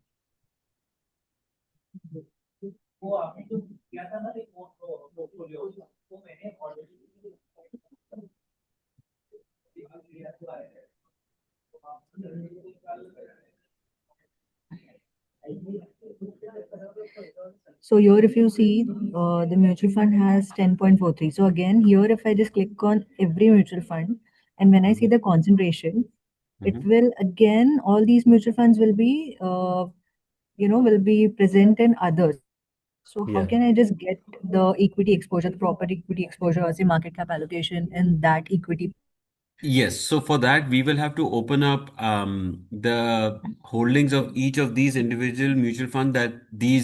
Speaker 4: So here, if you see, the mutual fund has 10.43. So again, here, if I just click on every mutual fund, and when I see the concentration, it
Speaker 5: Mm-hmm.
Speaker 4: will again, all these mutual funds will be, will be present in others. So how
Speaker 5: Yeah.
Speaker 4: can I just get the equity exposure, the proper equity exposure as a market cap allocation in that equity?
Speaker 5: Yes, so for that, we will have to open up the holdings of each of these individual mutual fund that the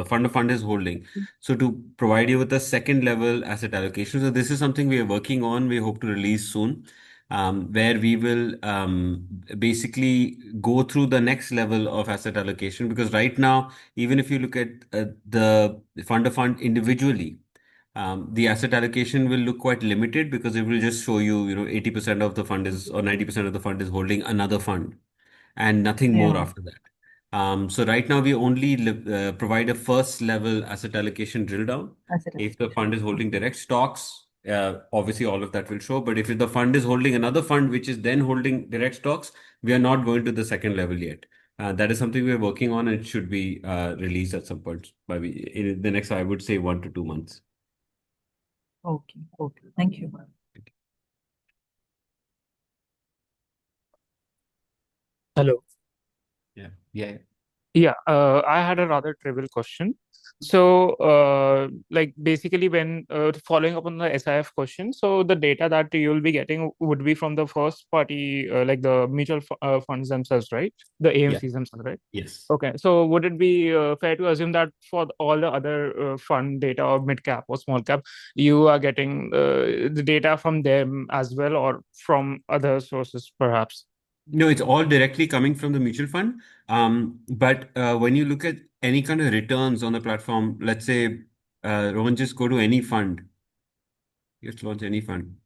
Speaker 5: fund of fund is holding. So to provide you with a second level asset allocation. So this is something we are working on. We hope to release soon, where we will basically go through the next level of asset allocation. Because right now, even if you look at the fund of fund individually, the asset allocation will look quite limited because it will just show you, 80% of the fund is or 90% of the fund is holding another fund and nothing more
Speaker 4: Yeah,
Speaker 5: after that. So right now we only provide a first level asset allocation drill down.
Speaker 4: asset
Speaker 5: If the
Speaker 4: allocation.
Speaker 5: fund is holding direct stocks, obviously all of that will show. But if the fund is holding another fund, which is then holding direct stocks, we are not going to the second level yet. That is something we are working on, and it should be released at some point in the next, I would say, 1 to 2 months.
Speaker 4: Okay, okay. Thank you.
Speaker 6: Hello.
Speaker 5: Yeah. Yeah.
Speaker 6: Yeah, I had a rather trivial question. So, like basically, when following up on the SIF question, so the data that you'll be getting would be from the first party, like the mutual funds themselves, right? The
Speaker 5: Yeah.
Speaker 6: AMCs themselves, right?
Speaker 5: Yes.
Speaker 6: Okay, so would it be fair to assume that for all the other fund data or mid cap or small cap, you are getting the data from them as well, or from other sources, perhaps?
Speaker 5: No, it's all directly coming from the mutual fund. But when you look at any kind of returns on the platform, let's say, Rohan, just go to any fund, just launch any fund.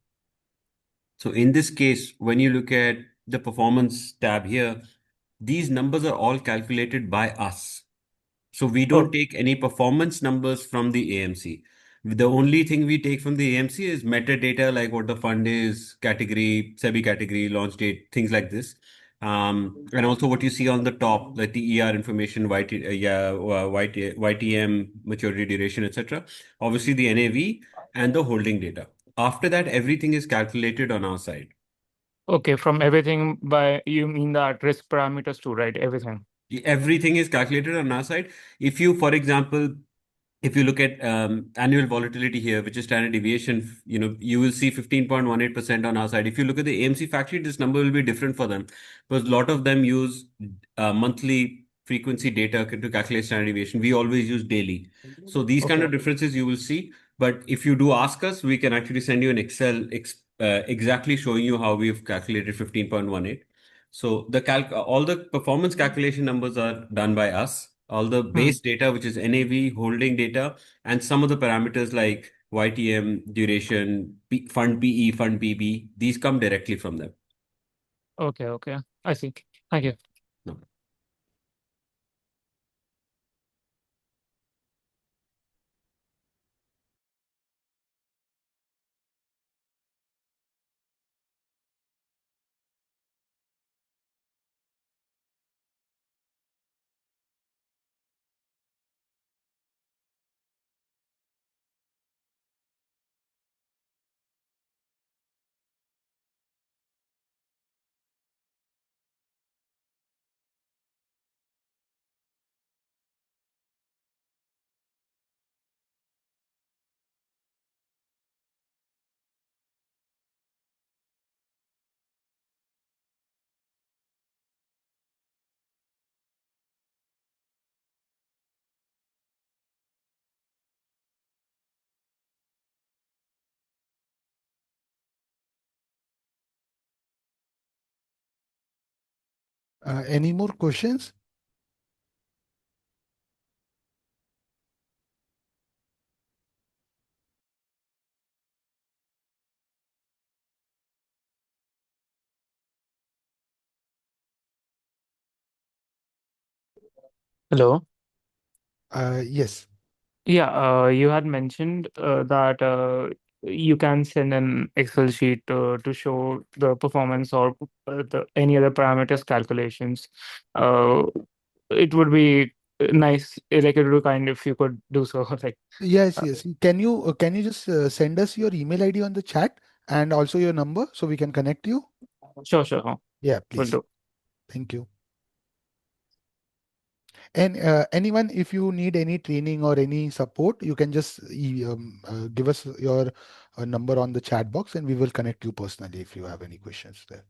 Speaker 5: So in this case, when you look at the performance tab here, these numbers are all calculated by us. So we don't
Speaker 6: Oh,
Speaker 5: take any performance numbers from the AMC. The only thing we take from the AMC is metadata, like what the fund is, category, SEBI category, launch date, things like this. And also what you see on the top, like the ER information, YTM, maturity duration, etc. Obviously the NAV and the holding data. After that, everything is calculated on our side.
Speaker 6: okay, from everything by you mean that risk parameters too, right? Everything.
Speaker 5: Everything is calculated on our side. If you, for example, if you look at annual volatility here, which is standard deviation, you will see 15.18% on our side. If you look at the AMC fact sheet, this number will be different for them because a lot of them use monthly frequency data to calculate standard deviation. We always use daily. So these kind
Speaker 6: Okay.
Speaker 5: of differences you will see. But if you do ask us, we can actually send you an Excel exactly showing you how we've calculated 15.18. So all the performance calculation numbers are done by us. All the
Speaker 6: Hmm.
Speaker 5: base data, which is NAV, holding data, and some of the parameters like YTM, duration, fund PE, fund PB, these come directly from them.
Speaker 6: Okay, okay. I see. Thank you.
Speaker 5: No.
Speaker 1: Any more questions?
Speaker 6: Hello.
Speaker 1: Yes.
Speaker 6: Yeah, you had mentioned that you can send an Excel sheet to show the performance or any other parameters calculations. Uh, it would be nice, like it would be kind if you could do so. Like,
Speaker 1: Yes, yes. Can you just send us your email ID on the chat and also your number so we can connect you?
Speaker 6: sure, sure,
Speaker 1: Yeah,
Speaker 6: will
Speaker 1: please.
Speaker 6: do.
Speaker 1: Thank you. And anyone, if you need any training or any support, you can just give us your number on the chat box, and we will connect you personally if you have any questions there.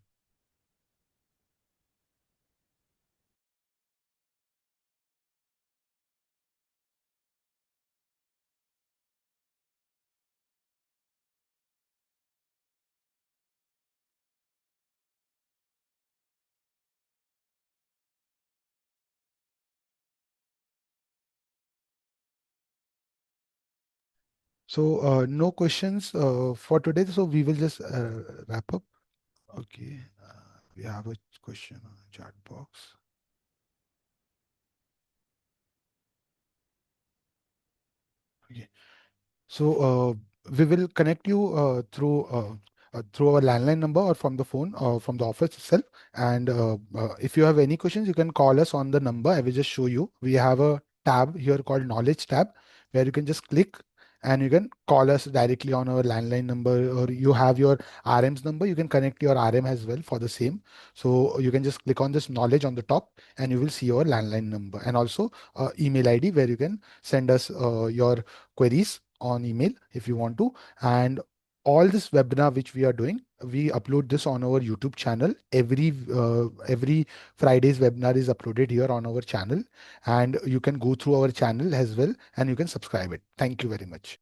Speaker 1: So no questions for today. So we will just wrap up. Okay. We have a question on the chat box. Okay. So we will connect you through our landline number or from the phone or from the office itself. And if you have any questions, you can call us on the number. I will just show you. We have a tab here called Knowledge tab, where you can just click and you can call us directly on our landline number, or you have your RM's number. You can connect your RM as well for the same. So you can just click on this knowledge on the top, and you will see your landline number, and also email ID where you can send us your queries on email if you want to. And all this webinar which we are doing, we upload this on our YouTube channel. Every Friday's webinar is uploaded here on our channel, and you can go through our channel as well, and you can subscribe it. Thank you very much.